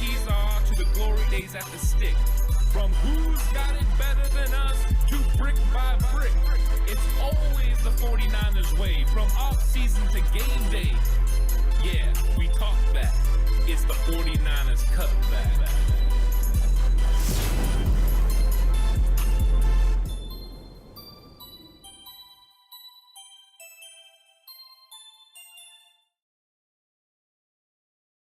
these are to the glory days at the stick. From who's got it better than us to brick by brick. It's always the 49ers way, from off-season to game day. Yeah, we talk back. It's the 49ers Cutback.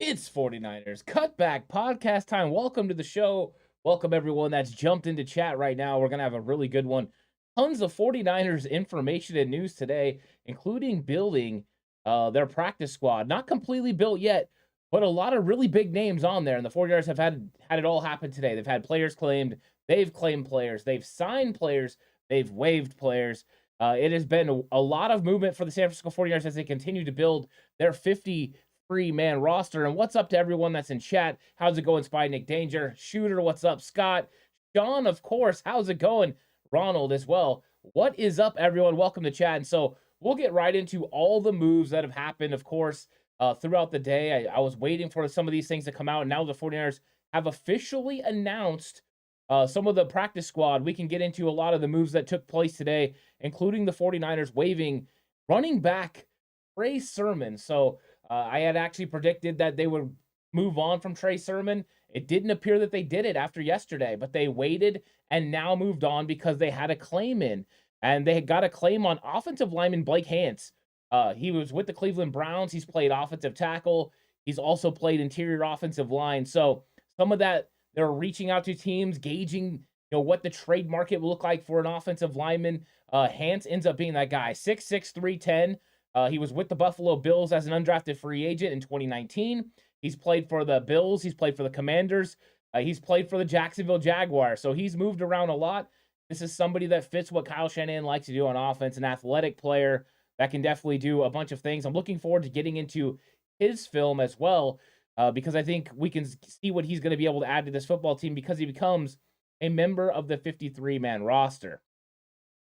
It's 49ers Cutback Podcast time. Welcome to the show. Welcome everyone that's jumped into chat right now. We're going to have a really good one. Tons of 49ers information and news today, including building their practice squad. Not completely built yet, but a lot of really big names on there. And the 49ers have had it all happen today. They've had players claimed. They've claimed players. They've signed players. They've waived players. It has been a lot of movement for the San Francisco 49ers as they continue to build their 53-man roster. And what's up to everyone that's in chat? How's it going, Spy Nick Danger? Shooter, what's up? Scott, Sean, of course. How's it going? Ronald as well. What is up, everyone? Welcome to chat. And so we'll get right into all the moves that have happened, of course, throughout the day. I was waiting for some of these things to come out, and now the 49ers have officially announced some of the practice squad. We can get into a lot of the moves that took place today, including the 49ers waiving running back Trey Sermon. So I had actually predicted that they would move on from Trey Sermon. It didn't appear that they did it after yesterday, but they waited and now moved on because they had a claim in. And they had got a claim on offensive lineman Blake Hance. He was with the Cleveland Browns. He's played offensive tackle. He's also played interior offensive line. So some of that, they're reaching out to teams, gauging what the trade market will look like for an offensive lineman. Hance ends up being that guy, 6'6", 310. He was with the Buffalo Bills as an undrafted free agent in 2019. He's played for the Bills. He's played for the Commanders. He's played for the Jacksonville Jaguars. So he's moved around a lot. This is somebody that fits what Kyle Shanahan likes to do on offense, an athletic player that can definitely do a bunch of things. I'm looking forward to getting into his film as well because I think we can see what he's going to be able to add to this football team because he becomes a member of the 53-man roster.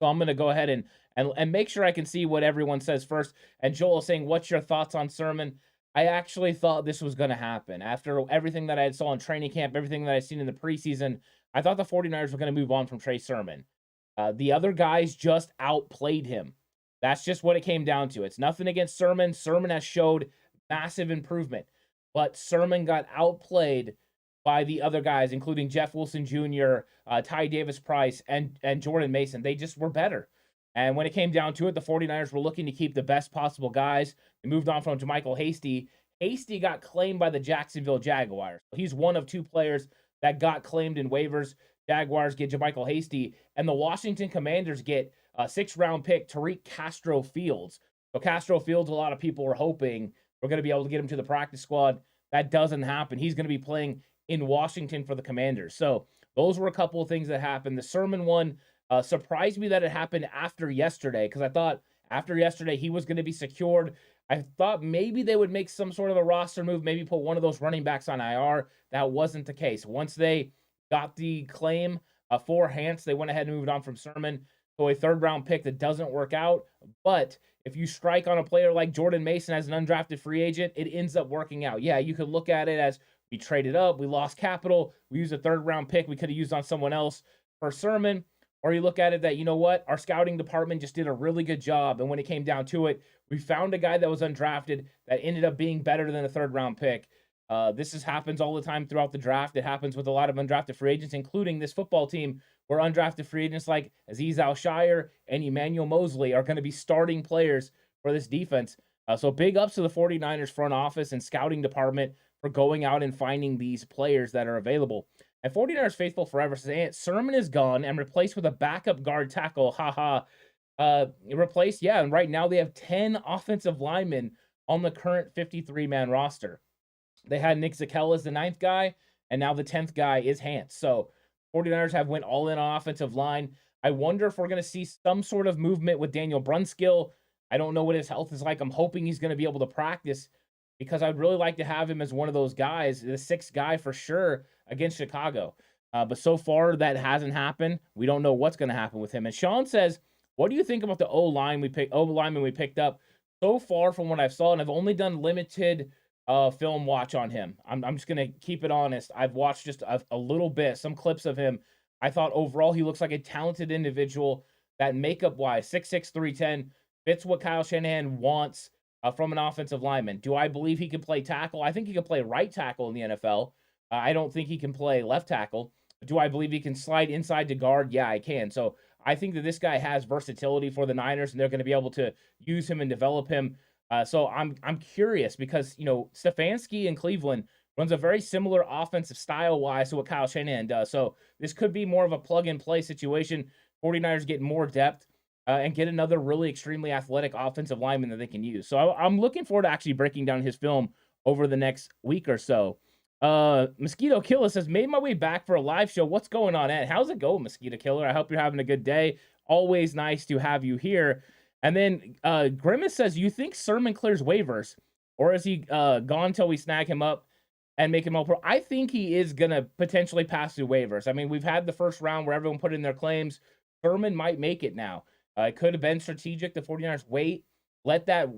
So I'm going to go ahead and make sure I can see what everyone says first. And Joel is saying, what's your thoughts on Sermon? I actually thought this was going to happen. After everything that I saw in training camp, everything that I've seen in the preseason, I thought the 49ers were going to move on from Trey Sermon. The other guys just outplayed him. That's just what it came down to. It's nothing against Sermon. Sermon has showed massive improvement. But Sermon got outplayed by the other guys, including Jeff Wilson Jr., Ty Davis-Price, and Jordan Mason. They just were better. And when it came down to it, the 49ers were looking to keep the best possible guys. They moved on from JaMycal Hasty. Hasty got claimed by the Jacksonville Jaguars. He's one of two players that got claimed in waivers. Jaguars get JaMycal Hasty, and the Washington Commanders get a 6th-round pick, Tariq Castro-Fields. So Castro-Fields, a lot of people were hoping we're going to be able to get him to the practice squad. That doesn't happen. He's going to be playing in Washington for the Commanders. So those were a couple of things that happened. The Sermon one surprised me that it happened after yesterday because I thought after yesterday he was going to be secured. I thought maybe they would make some sort of a roster move, maybe put one of those running backs on IR. That wasn't the case. Once they got the claim for Hance, they went ahead and moved on from Sermon. So a 3rd-round pick that doesn't work out. But if you strike on a player like Jordan Mason as an undrafted free agent, it ends up working out. Yeah, you could look at it as we traded up, we lost capital, we used a 3rd-round pick we could have used on someone else for Sermon. Or you look at it that, you know what, our scouting department just did a really good job. And when it came down to it, we found a guy that was undrafted that ended up being better than a 3rd-round pick. This happens all the time throughout the draft. It happens with a lot of undrafted free agents, including this football team, where undrafted free agents like Azeez Al-Shire and Emmanuel Mosley are going to be starting players for this defense. So big ups to the 49ers front office and scouting department for going out and finding these players that are available. And 49ers Faithful Forever says, Sermon is gone and replaced with a backup guard tackle. Haha. Replaced, yeah. And right now they have 10 offensive linemen on the current 53-man roster. They had Nick Zakelj as the 9th guy, and now the 10th guy is Hance. So 49ers have went all in on offensive line. I wonder if we're going to see some sort of movement with Daniel Brunskill. I don't know what his health is like. I'm hoping he's going to be able to practice because I'd really like to have him as one of those guys, the 6th guy for sure against Chicago. But so far that hasn't happened. We don't know what's going to happen with him. And Sean says, what do you think about the O-lineman we picked up? So far from what I've saw, and I've only done limited film watch on him. I'm just gonna keep it honest. I've watched just a little bit, some clips of him. I thought overall he looks like a talented individual that makeup wise, 6'6", 310, fits what Kyle Shanahan wants from an offensive lineman. Do I believe he can play tackle? I think he can play right tackle in the NFL. I don't think he can play left tackle. Do I believe he can slide inside to guard? Yeah, I can. So I think that this guy has versatility for the Niners, and they're going to be able to use him and develop him. So I'm curious because Stefanski in Cleveland runs a very similar offensive style wise to what Kyle Shanahan does. So this could be more of a plug and play situation. 49ers get more depth and get another really extremely athletic offensive lineman that they can use. So I'm looking forward to actually breaking down his film over the next week or so. Mosquito Killer says, made my way back for a live show. What's going on, Ed? How's it going, Mosquito Killer? I hope you're having a good day. Always nice to have you here. And then Grimace says, you think Sermon clears waivers, or is he gone till we snag him up and make him all pro? I think he is going to potentially pass through waivers. I mean, we've had the first round where everyone put in their claims. Sermon might make it now. It could have been strategic. The 49ers wait. Let that,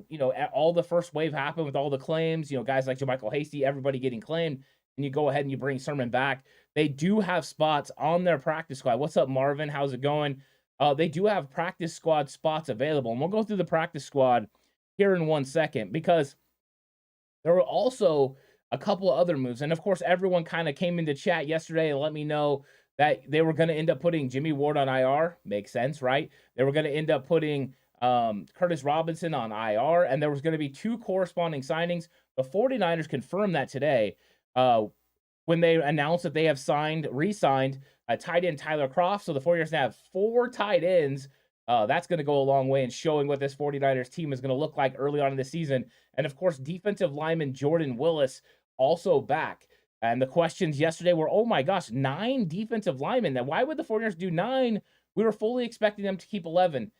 all the first wave happen with all the claims, guys like JaMychal Hasty, everybody getting claimed, and you go ahead and you bring Sermon back. They do have spots on their practice squad. What's up, Marvin? How's it going? They do have practice squad spots available, and we'll go through the practice squad here in 1 second because there were also a couple of other moves. And, of course, everyone kind of came into chat yesterday and let me know that they were going to end up putting Jimmy Ward on IR. Makes sense, right? They were going to end up putting Curtis Robinson on IR, and there was going to be 2 corresponding signings. The 49ers confirmed that today when they announced that they have re-signed tight end Tyler Kroft. So the 49ers now have 4 tight ends. That's going to go a long way in showing what this 49ers team is going to look like early on in the season. And, of course, defensive lineman Jordan Willis also back. And the questions yesterday were, oh, my gosh, 9 defensive linemen. Now, why would the 49ers do 9? We were fully expecting them to keep 11.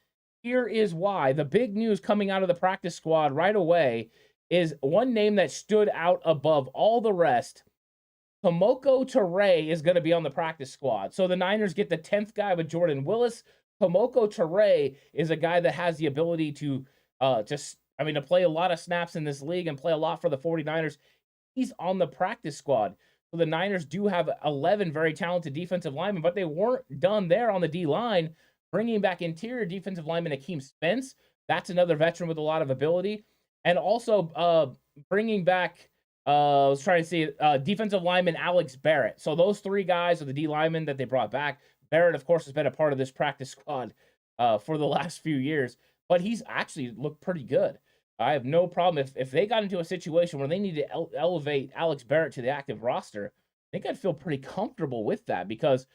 Here is why. The big news coming out of the practice squad right away is one name that stood out above all the rest. Tomoko Ture is going to be on the practice squad. So the Niners get the 10th guy with Jordan Willis. Tomoko Ture is a guy that has the ability to play a lot of snaps in this league and play a lot for the 49ers. He's on the practice squad. So the Niners do have 11 very talented defensive linemen, but they weren't done there on the D-line. Bringing back interior defensive lineman Akeem Spence. That's another veteran with a lot of ability. And also bringing back, defensive lineman Alex Barrett. So those 3 guys are the D linemen that they brought back. Barrett, of course, has been a part of this practice squad for the last few years. But he's actually looked pretty good. I have no problem. If they got into a situation where they need to elevate Alex Barrett to the active roster, I think I'd feel pretty comfortable with that because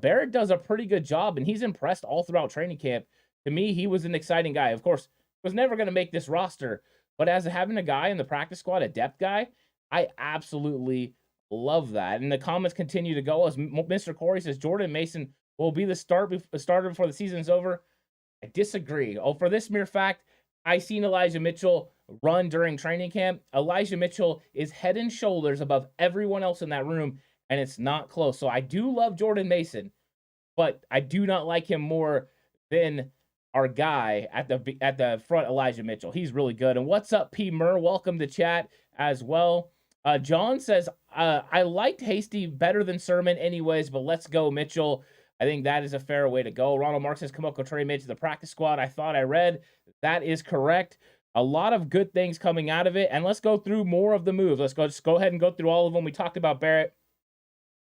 Barrett does a pretty good job, and he's impressed all throughout training camp. To me, he was an exciting guy. Of course, was never going to make this roster, but as having a guy in the practice squad, a depth guy, I absolutely love that. And the comments continue to go as Mr. Corey says, Jordan Mason will be the starter before the season's over. I disagree. For this mere fact, I seen Elijah Mitchell run during training camp. Elijah Mitchell is head and shoulders above everyone else in that room, and it's not close. So I do love Jordan Mason, but I do not like him more than our guy at the front, Elijah Mitchell. He's really good. And what's up, P. Murr? Welcome to chat as well. John says, I liked Hasty better than Sermon anyways, but let's go Mitchell. I think that is a fair way to go. Ronald Mark says, Tomoko Ture made to the practice squad. I thought I read. That is correct. A lot of good things coming out of it. And let's go through more of the moves. Let's go ahead and go through all of them. We talked about Barrett.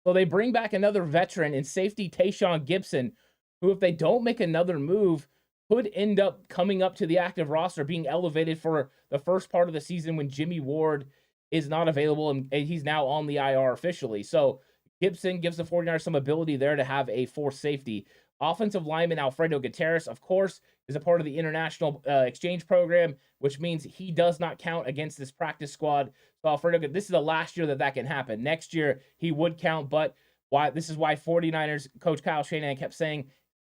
So they bring back another veteran in safety Tayshaun Gibson, who, if they don't make another move, could end up coming up to the active roster, being elevated for the first part of the season when Jimmy Ward is not available, and he's now on the IR officially. So Gibson gives the 49ers some ability there to have a fourth safety. Offensive lineman Alfredo Gutierrez, of course, is a part of the international exchange program, which means he does not count against this practice squad. So Alfredo, this is the last year that can happen. Next year, he would count, but this is why 49ers coach Kyle Shanahan kept saying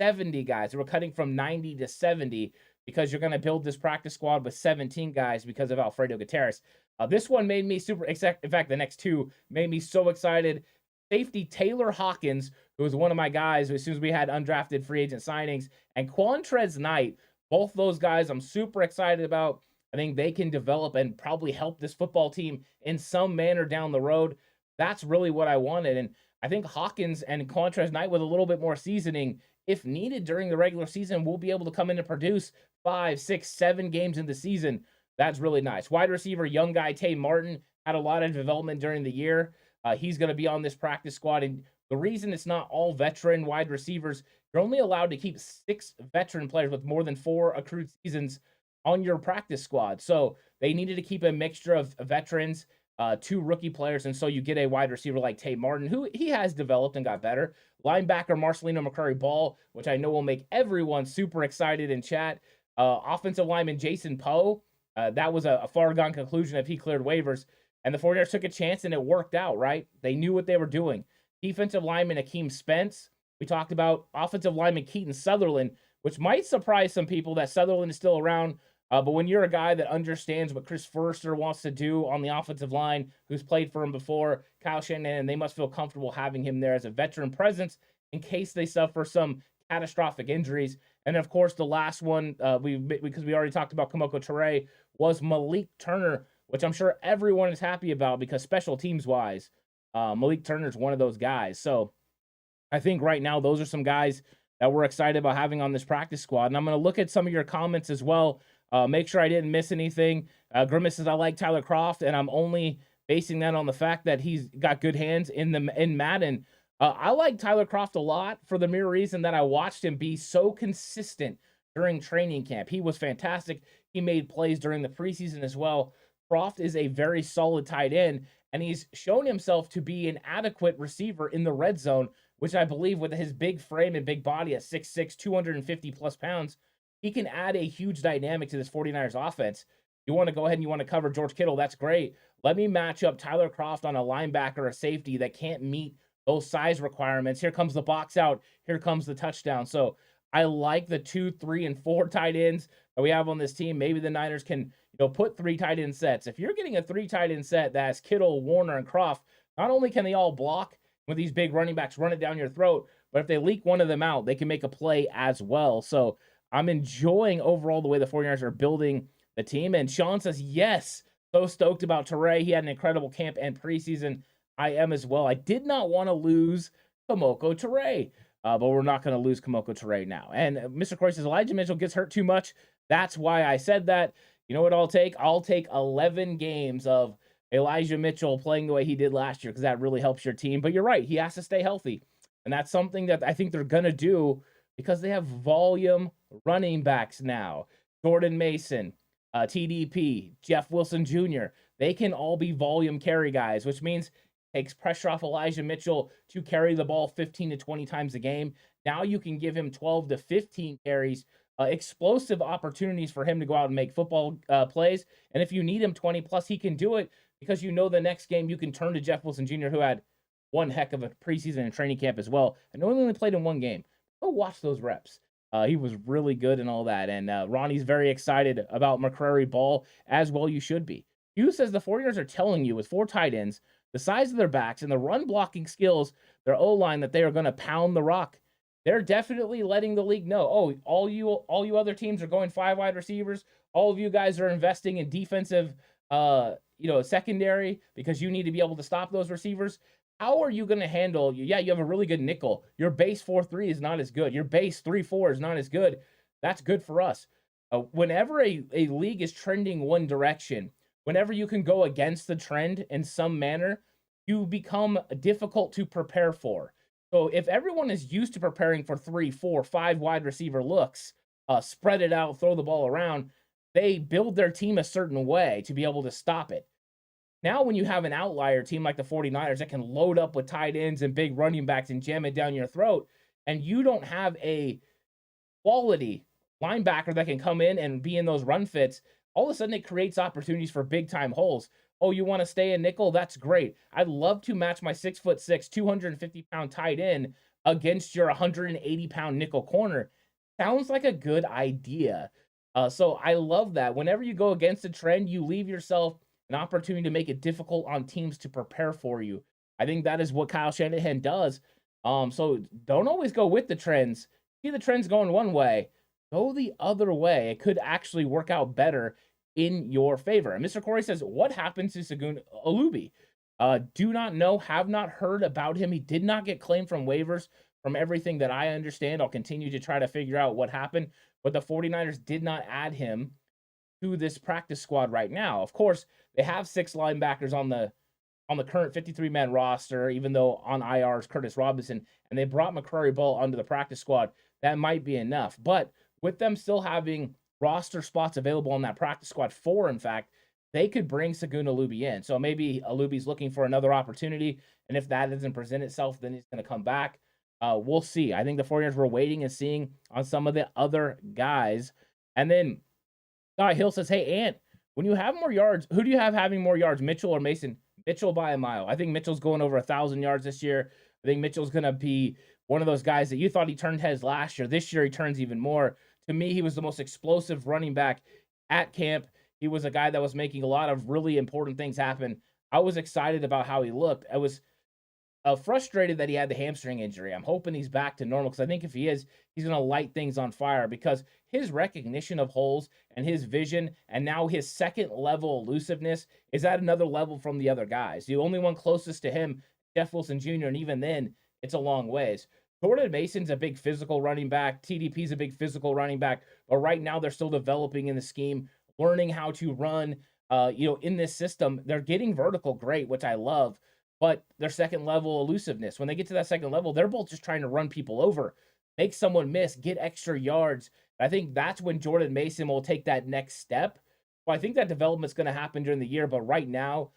70 guys. We're cutting from 90 to 70 because you're going to build this practice squad with 17 guys because of Alfredo Gutierrez. This one made me super excited. In fact, the next 2 made me so excited. Safety Taylor Hawkins, who was one of my guys as soon as we had undrafted free agent signings, and Quantrez Knight. Both those guys I'm super excited about. I think they can develop and probably help this football team in some manner down the road. That's really what I wanted. And I think Hawkins and Contrast Knight with a little bit more seasoning, if needed during the regular season, will be able to come in and produce 5, 6, 7 games in the season. That's really nice. Wide receiver, young guy Tay Martin had a lot of development during the year. He's going to be on this practice squad. And the reason it's not all veteran wide receivers, you're only allowed to keep 6 veteran players with more than 4 accrued seasons on your practice squad. So they needed to keep a mixture of veterans, 2 rookie players, and so you get a wide receiver like Tay Martin, who he has developed and got better. Linebacker Marcelino McCurry-Ball, which I know will make everyone super excited in chat. Offensive lineman Jason Poe, that was a far-gone conclusion if he cleared waivers. And the 49ers took a chance, and it worked out, right? They knew what they were doing. Defensive lineman Akeem Spence. We talked about offensive lineman Keaton Sutherland, which might surprise some people that Sutherland is still around. But when you're a guy that understands what Chris Forrester wants to do on the offensive line, who's played for him before, Kyle Shanahan, they must feel comfortable having him there as a veteran presence in case they suffer some catastrophic injuries. And of course, the last one, because we already talked about Kamoko Toure, was Malik Turner, which I'm sure everyone is happy about because special teams wise, Malik Turner is one of those guys. So I think right now those are some guys that we're excited about having on this practice squad. And I'm going to look at some of your comments as well. Make sure I didn't miss anything. Grimace says, I like Tyler Kroft, and I'm only basing that on the fact that he's got good hands in Madden. I like Tyler Kroft a lot for the mere reason that I watched him be so consistent during training camp. He was fantastic. He made plays during the preseason as well. Kroft is a very solid tight end, and he's shown himself to be an adequate receiver in the red zone, which I believe with his big frame and big body at 6'6", 250 plus pounds, he can add a huge dynamic to this 49ers offense. You want to go ahead and you want to cover George Kittle, that's great. Let me match up Tyler Kroft on a linebacker or a safety that can't meet those size requirements. Here comes the box out. Here comes the touchdown. So I like the 2, 3, and 4 tight ends that we have on this team. Maybe the Niners can put 3 tight end sets. If you're getting a 3 tight end set that's Kittle, Warner, and Kroft, not only can they all block with these big running backs, run it down your throat, but if they leak one of them out, they can make a play as well. So I'm enjoying overall the way the 49ers are building the team. And Sean says, yes, so stoked about Toure. He had an incredible camp and preseason. I am as well. I did not want to lose Kamoko Toure, but we're not going to lose Kamoko Toure now. And Mr. Corey says, Elijah Mitchell gets hurt too much. That's why I said that. You know what I'll take? I'll take 11 games of Elijah Mitchell playing the way he did last year because that really helps your team. But you're right. He has to stay healthy. And that's something that I think they're going to do because they have volume running backs now. Jordan Mason, TDP, Jeff Wilson Jr., they can all be volume carry guys, which means takes pressure off Elijah Mitchell to carry the ball 15 to 20 times a game. Now you can give him 12 to 15 carries, explosive opportunities for him to go out and make football plays. And if you need him 20 plus, he can do it because the next game you can turn to Jeff Wilson Jr., who had one heck of a preseason and training camp as well. I know he only played in one game. Go watch those reps. He was really good and all that. And Ronnie's very excited about McCrary-Ball as well. You should be. Hugh says the 49ers are telling you with 4 tight ends, the size of their backs, and the run blocking skills, their O-line, that they are going to pound the rock. They're definitely letting the league know. Oh, all you other teams are going 5 wide receivers. All of you guys are investing in defensive, secondary because you need to be able to stop those receivers. How are you going to handle? Yeah, you have a really good nickel. Your base 4-3 is not as good. Your base 3-4 is not as good. That's good for us. Whenever a league is trending one direction, whenever you can go against the trend in some manner, you become difficult to prepare for. So if everyone is used to preparing for 3, 4, 5 wide receiver looks, spread it out, throw the ball around, they build their team a certain way to be able to stop it. Now, when you have an outlier team like the 49ers that can load up with tight ends and big running backs and jam it down your throat, and you don't have a quality linebacker that can come in and be in those run fits, all of a sudden it creates opportunities for big-time holes. Oh, you want to stay in nickel? That's great. I'd love to match my 6'6", 250-pound tight end against your 180-pound nickel corner. Sounds like a good idea. So I love that. Whenever you go against a trend, you leave yourself an opportunity to make it difficult on teams to prepare for you. I think that is what Kyle Shanahan does. So don't always go with the trends. See the trends going one way, go the other way. It could actually work out better in your favor. And Mr. Corey says, what happened to Segun Olubi? Do not know, have not heard about him. He did not get claimed from waivers from everything that I understand. I'll continue to try to figure out what happened, but the 49ers did not add him to this practice squad right now. Of course, they have 6 linebackers on the current 53-man roster, even though on IR is Curtis Robinson, and they brought McCrary Ball onto the practice squad. That might be enough. But with them still having roster spots available on that practice squad, 4, in fact, they could bring Segun Olubi in. So maybe Olubi's looking for another opportunity, and if that doesn't present itself, then he's going to come back. We'll see. I think the 49ers were waiting and seeing on some of the other guys. And then Guy Hill says, hey, Ant, when you have more yards, who do you have having more yards, Mitchell or Mason? Mitchell by a mile. I think Mitchell's going over 1,000 yards this year. I think Mitchell's going to be one of those guys that you thought he turned heads last year. This year, he turns even more. To me, he was the most explosive running back at camp. He was a guy that was making a lot of really important things happen. I was excited about how he looked. I was frustrated that he had the hamstring injury. I'm hoping he's back to normal because I think if he is, he's going to light things on fire because his recognition of holes and his vision and now his second level elusiveness is at another level from the other guys. The only one closest to him, Jeff Wilson Jr., and even then, it's a long ways. Jordan Mason's a big physical running back. TDP's a big physical running back. But right now, they're still developing in the scheme, learning how to run, in this system. They're getting vertical great, which I love. But their second level elusiveness, when they get to that second level, they're both just trying to run people over, make someone miss, get extra yards. I think that's when Jordan Mason will take that next step. Well, I think that development's going to happen during the year. But right now,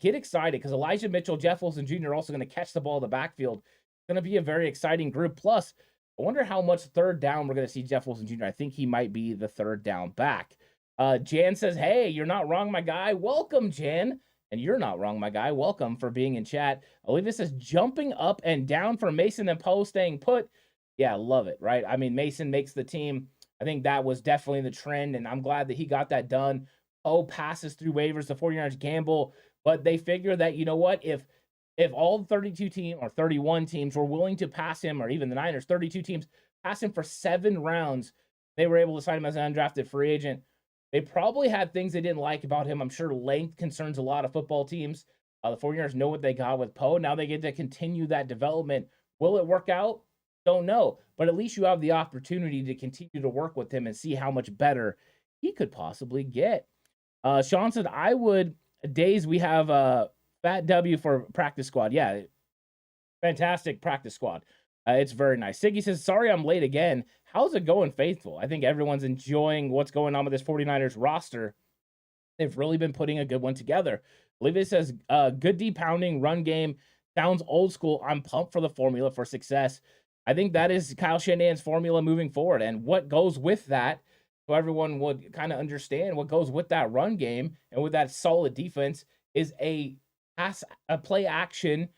get excited because Elijah Mitchell, Jeff Wilson Jr. are also going to catch the ball in the backfield. It's going to be a very exciting group. Plus, I wonder how much third down we're going to see Jeff Wilson Jr. I think he might be the third down back. Jan says, hey, you're not wrong, my guy. Welcome, Jan. And you're not wrong, my guy. Welcome for being in chat. Olivia says, jumping up and down for Mason and Poe staying put. Yeah, love it, right? I mean, Mason makes the team. I think that was definitely the trend, and I'm glad that he got that done. Poe passes through waivers. The 49ers gamble, but they figure that, you know what, if all 32 teams or 31 teams were willing to pass him, or even the Niners, 32 teams, pass him for 7 rounds, they were able to sign him as an undrafted free agent. They probably had things they didn't like about him. I'm sure length concerns a lot of football teams. The 49ers know what they got with Poe. Now they get to continue that development. Will it work out? Don't know. But at least you have the opportunity to continue to work with him and see how much better he could possibly get. Sean said, we have a fat W for practice squad. Yeah, fantastic practice squad. It's very nice. Siggy says, sorry I'm late again. How's it going, Faithful? I think everyone's enjoying what's going on with this 49ers roster. They've really been putting a good one together. Olivia says, good deep pounding run game. Sounds old school. I'm pumped for the formula for success. I think that is Kyle Shanahan's formula moving forward. And what goes with that, so everyone would kind of understand what goes with that run game and with that solid defense, is a play action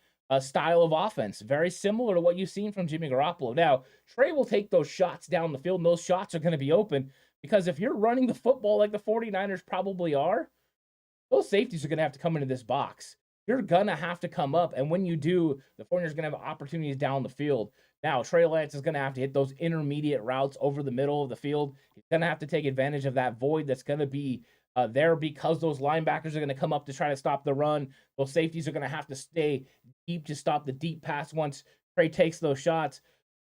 style of offense, very similar to what you've seen from Jimmy Garoppolo. Now, Trey will take those shots down the field, and those shots are going to be open because if you're running the football like the 49ers probably are, those safeties are going to have to come into this box. You're going to have to come up, and when you do, the 49ers are going to have opportunities down the field. Now, Trey Lance is going to have to hit those intermediate routes over the middle of the field. He's going to have to take advantage of that void that's going to be there because those linebackers are going to come up to try to stop the run. Those safeties are going to have to stay deep to stop the deep pass once Trey takes those shots.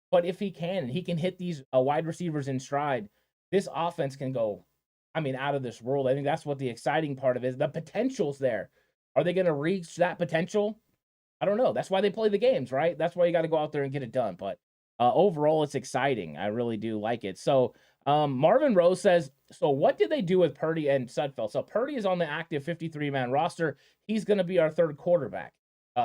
But if he can hit these wide receivers in stride, this offense can go, out of this world. I think that's what the exciting part of it is. The potential's there. Are they going to reach that potential? I don't know. That's why they play the games, right? That's why you got to go out there and get it done. But overall, it's exciting. I really do like it. So Marvin Rose says, so what did they do with Purdy and Sudfeld? So Purdy is on the active 53-man roster. He's going to be our third quarterback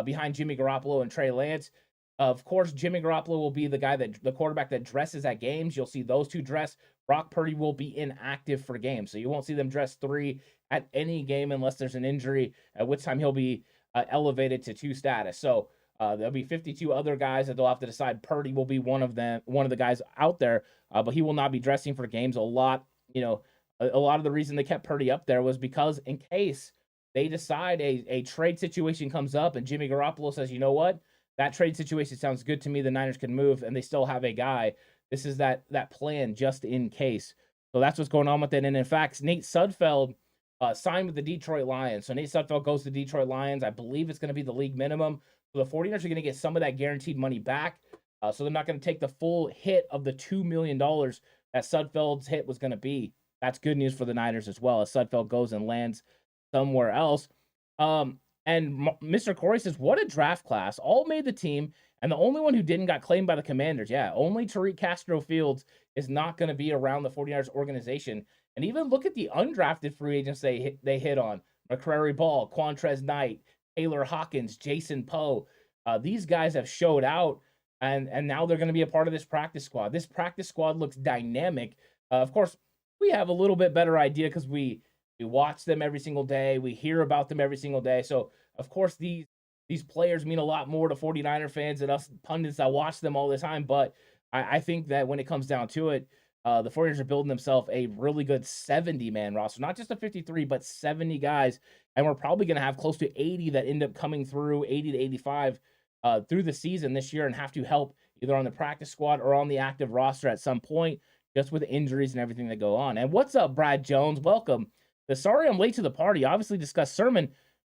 behind Jimmy Garoppolo and Trey Lance. Of course, Jimmy Garoppolo will be the quarterback that dresses at games. You'll see those two dress. Brock Purdy will be inactive for games. So you won't see them dress 3 at any game unless there's an injury, at which time he'll be elevated to 2 status. So there'll be 52 other guys that they'll have to decide. Purdy will be one of the guys out there, but he will not be dressing for games. A lot of the reason they kept Purdy up there was because in case they decide a trade situation comes up and Jimmy Garoppolo says, you know what, that trade situation sounds good to me, the Niners can move, and they still have a guy. This is that plan just in case. So that's what's going on with it. And in fact, Nate Sudfeld signed with the Detroit Lions. So Nate Sudfeld goes to Detroit Lions. I believe it's going to be the league minimum. So the 49ers are going to get some of that guaranteed money back. So they're not going to take the full hit of the $2 million that Sudfeld's hit was going to be. That's good news for the Niners as well, as Sudfeld goes and lands somewhere else. And Mr. Corey says, what a draft class. All made the team, and the only one who didn't got claimed by the Commanders. Yeah, only Tariq Castro-Fields is not going to be around the 49ers organization. And even look at the undrafted free agents they hit on. McCrary Ball, Quantrez Knight, Taylor Hawkins, Jason Poe. These guys have showed out, and now they're going to be a part of this practice squad. This practice squad looks dynamic. Of course, we have a little bit better idea because we watch them every single day. We hear about them every single day. So, of course, these players mean a lot more to 49er fans than us pundits that watch them all the time. But I think that when it comes down to it, the 49ers are building themselves a really good 70-man roster. Not just a 53, but 70 guys. And we're probably going to have close to 80 that end up coming through, 80 to 85 through the season this year, and have to help either on the practice squad or on the active roster at some point, just with injuries and everything that go on. And what's up, Brad Jones? Welcome. Sorry I'm late to the party. Obviously discussed Sermon,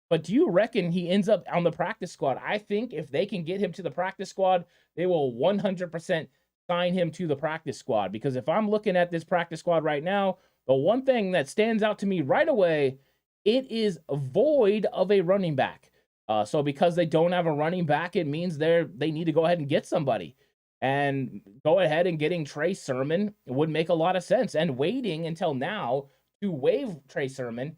but do you reckon he ends up on the practice squad? I think if they can get him to the practice squad, they will 100% sign him to the practice squad. Because if I'm looking at this practice squad right now, the one thing that stands out to me right away, it is void of a running back. So because they don't have a running back, it means they need to go ahead and get somebody. And go ahead and getting Trey Sermon would make a lot of sense. And waiting until now to waive Trey Sermon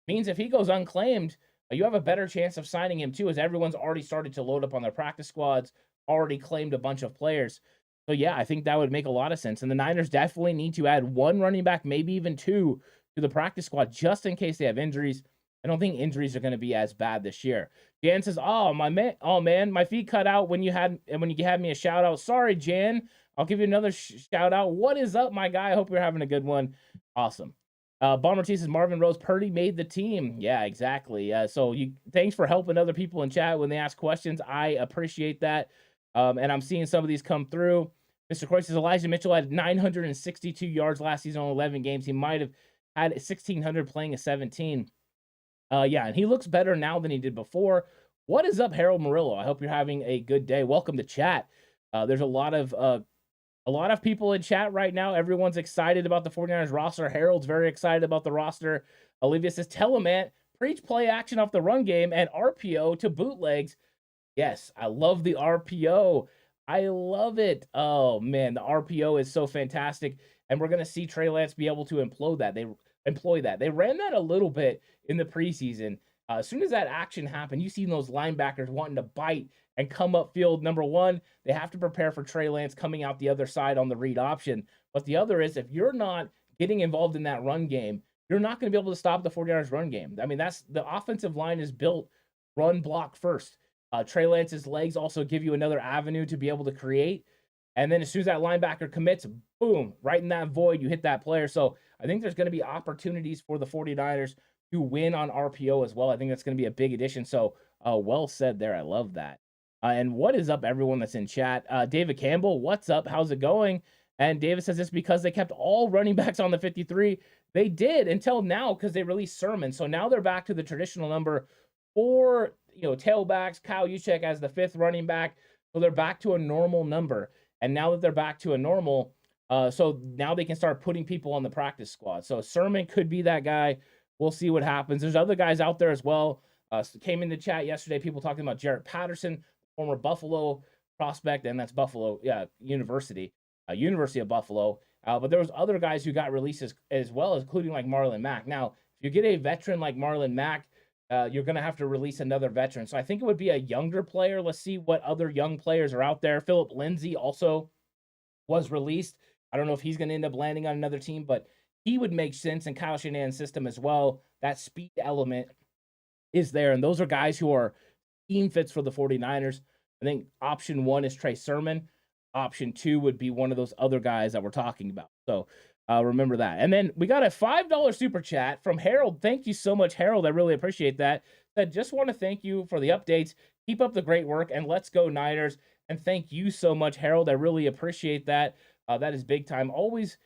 means if he goes unclaimed, you have a better chance of signing him too, as everyone's already started to load up on their practice squads, already claimed a bunch of players. So yeah, I think that would make a lot of sense. And the Niners definitely need to add one running back, maybe even two, to the practice squad just in case they have injuries. I don't think injuries are going to be as bad this year. Jan says, "Oh man, my feet cut out when you had me a shout out. Sorry, Jan. I'll give you another shout out. What is up, my guy? I hope you're having a good one. Awesome." Bomber T says, "Marvin Rose Purdy made the team." Yeah, exactly. So thanks for helping other people in chat when they ask questions. I appreciate that. And I'm seeing some of these come through. Mr. Corey says, Elijah Mitchell had 962 yards last season on 11 games. He might have had 1,600 playing a 17. Yeah, and he looks better now than he did before. What is up, Harold Murillo? I hope you're having a good day. Welcome to chat. There's a lot of people in chat right now. Everyone's excited about the 49ers roster. Harold's very excited about the roster. Olivia says, "Tell him, man, preach play action off the run game and RPO to bootlegs." Yes, I love the RPO. I love it. Oh, man, the RPO is so fantastic. And we're going to see Trey Lance be able to employ that. They ran that a little bit in the preseason. As soon as that action happened, you see those linebackers wanting to bite and come up field. Number one, they have to prepare for Trey Lance coming out the other side on the read option. But the other is, if you're not getting involved in that run game, you're not going to be able to stop the 49ers run game. I mean, that's the offensive line is built run block first. Trey Lance's legs also give you another avenue to be able to create. And then as soon as that linebacker commits, boom, right in that void, you hit that player. So I think there's going to be opportunities for the 49ers to win on RPO as well. I think that's going to be a big addition. So well said there. I love that. And what is up, everyone that's in chat? David Campbell, what's up? How's it going? And David says it's because they kept all running backs on the 53. They did until now because they released Sermon. So now they're back to the traditional number 4, tailbacks, Kyle Juszczyk as the 5th running back. So they're back to a normal number. And now that they're back to a normal, so now they can start putting people on the practice squad. So Sermon could be that guy. We'll see what happens. There's other guys out there as well. Came in the chat yesterday, people talking about Jarrett Patterson, former Buffalo prospect, and that's Buffalo, University of Buffalo. But there was other guys who got releases as well, including like Marlon Mack. Now, if you get a veteran like Marlon Mack, you're going to have to release another veteran. So I think it would be a younger player. Let's see what other young players are out there. Philip Lindsay also was released. I don't know if he's going to end up landing on another team, but he would make sense in Kyle Shanahan's system as well. That speed element is there. And those are guys who are team fits for the 49ers. I think option 1 is Trey Sermon. Option 2 would be one of those other guys that we're talking about. So remember that. And then we got a $5 super chat from Harold. Thank you so much, Harold. I really appreciate that. I just want to thank you for the updates. Keep up the great work, and let's go Niners. And thank you so much, Harold. I really appreciate that. That is big time. Always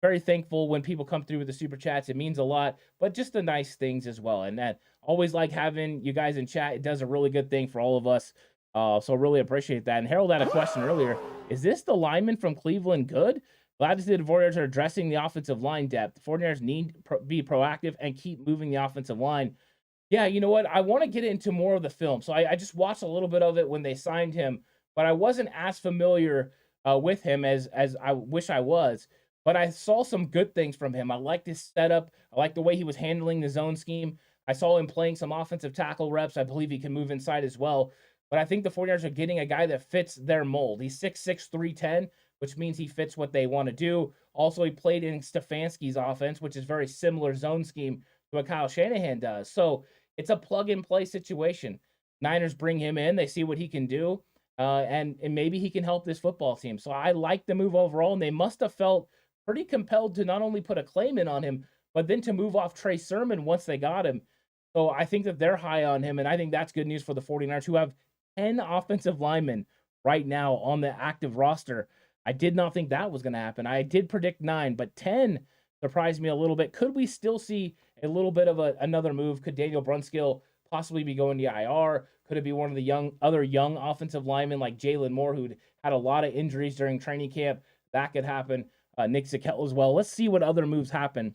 very thankful when people come through with the super chats. It means a lot, but just the nice things as well. And that always like having you guys in chat. It does a really good thing for all of us. So really appreciate that. And Harold had a question earlier. Is this the lineman from Cleveland good? Glad to see the 49ers are addressing the offensive line depth. The 49ers need to be proactive and keep moving the offensive line. Yeah, you know what? I want to get into more of the film. So I just watched a little bit of it when they signed him, but I wasn't as familiar with him as I wish I was. But I saw some good things from him. I liked his setup. I liked the way he was handling the zone scheme. I saw him playing some offensive tackle reps. I believe he can move inside as well. But I think the 49ers are getting a guy that fits their mold. He's 6'6", 310, which means he fits what they want to do. Also, he played in Stefanski's offense, which is very similar zone scheme to what Kyle Shanahan does. So it's a plug-and-play situation. Niners bring him in. They see what he can do, and maybe he can help this football team. So I like the move overall, and they must have felt pretty compelled to not only put a claim in on him, but then to move off Trey Sermon once they got him. So I think that they're high on him, and I think that's good news for the 49ers, who have 10 offensive linemen right now on the active roster. I did not think that was going to happen. I did predict 9, but 10 surprised me a little bit. Could we still see a little bit of another move? Could Daniel Brunskill possibly be going to IR? Could it be one of the other young offensive linemen like Jalen Moore, who'd had a lot of injuries during training camp? That could happen. Nick Zakelj as well. Let's see what other moves happen.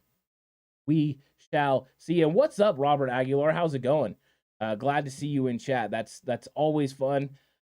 We shall see. And what's up, Robert Aguilar? How's it going? Glad to see you in chat. That's always fun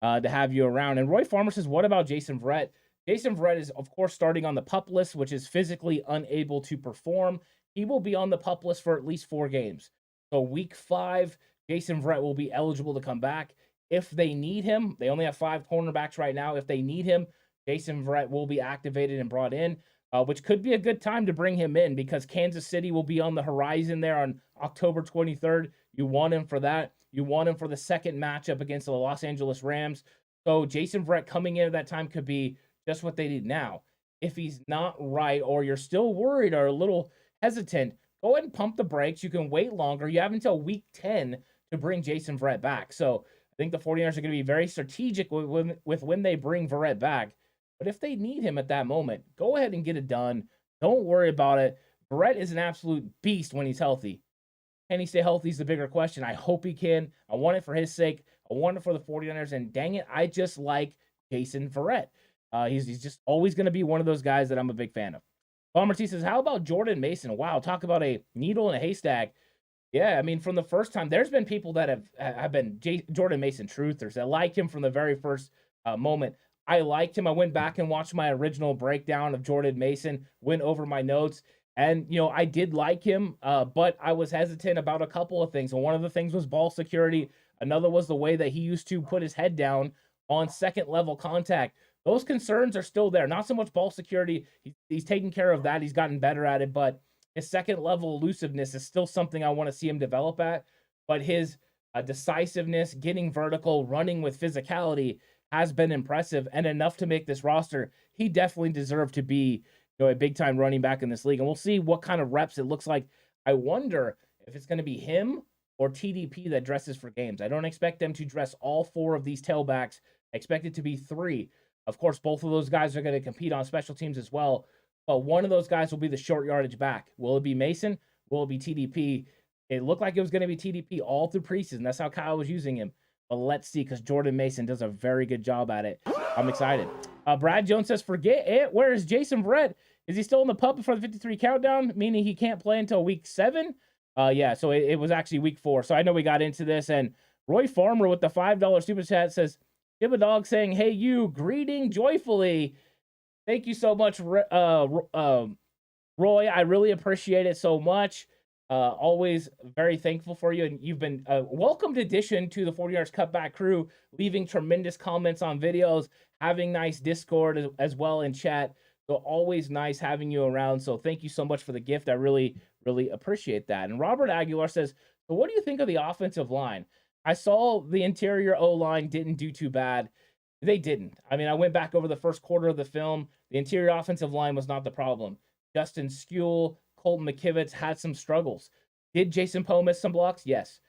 to have you around. And Roy Farmer says, what about Jason Verrett? Jason Verrett is, of course, starting on the PUP list, which is physically unable to perform. He will be on the PUP list for at least 4 games. So week 5, Jason Verrett will be eligible to come back. If they need him, they only have 5 cornerbacks right now. If they need him, Jason Verrett will be activated and brought in, which could be a good time to bring him in because Kansas City will be on the horizon there on October 23rd. You want him for that. You want him for the second matchup against the Los Angeles Rams. So Jason Verrett coming in at that time could be just what they need now. If he's not right or you're still worried or a little hesitant, go ahead and pump the brakes. You can wait longer. You have until week 10 to bring Jason Verrett back. So I think the 49ers are going to be very strategic with when they bring Verrett back. But if they need him at that moment, go ahead and get it done. Don't worry about it. Verrett is an absolute beast when he's healthy. Can he stay healthy is the bigger question. I hope he can. I want it for his sake. I want it for the 49ers. And dang it, I just like Jason Verrett. He's just always going to be one of those guys that I'm a big fan of. Palmer T says, how about Jordan Mason? Wow, talk about a needle in a haystack. Yeah, I mean, from the first time, there's been people that have been Jordan Mason truthers that like him from the very first moment. I liked him. I went back and watched my original breakdown of Jordan Mason, went over my notes, and, I did like him, but I was hesitant about a couple of things. And one of the things was ball security. Another was the way that he used to put his head down on second-level contact. Those concerns are still there. Not so much ball security. He's taken care of that. He's gotten better at it, but his second-level elusiveness is still something I want to see him develop at. But his decisiveness, getting vertical, running with physicality has been impressive and enough to make this roster. He definitely deserved to be a big-time running back in this league. And we'll see what kind of reps it looks like. I wonder if it's going to be him or TDP that dresses for games. I don't expect them to dress all 4 of these tailbacks. I expect it to be 3. Of course, both of those guys are going to compete on special teams as well. But one of those guys will be the short yardage back. Will it be Mason? Will it be TDP? It looked like it was going to be TDP all through preseason. That's how Kyle was using him. But let's see, because Jordan Mason does a very good job at it. I'm excited. Brad Jones says, forget it. Where is Jason Verrett? Is he still in the PUP before the 53 countdown, meaning he can't play until week 7? Yeah, so it was actually week 4. So I know we got into this. And Roy Farmer with the $5 super chat says, Give a dog saying, hey, you, greeting joyfully. Thank you so much, Roy. I really appreciate it so much. Always very thankful for you. And you've been a welcomed addition to the 49ers Cutback crew, leaving tremendous comments on videos, having nice Discord as well in chat. So always nice having you around. So thank you so much for the gift. I really, really appreciate that. And Robert Aguilar says, so what do you think of the offensive line? I saw the interior O-line didn't do too bad. They didn't. I mean, I went back over the first quarter of the film. The interior offensive line was not the problem. Justin Skule, Colton McKivitz had some struggles. Did Jason Poe miss some blocks? Yes.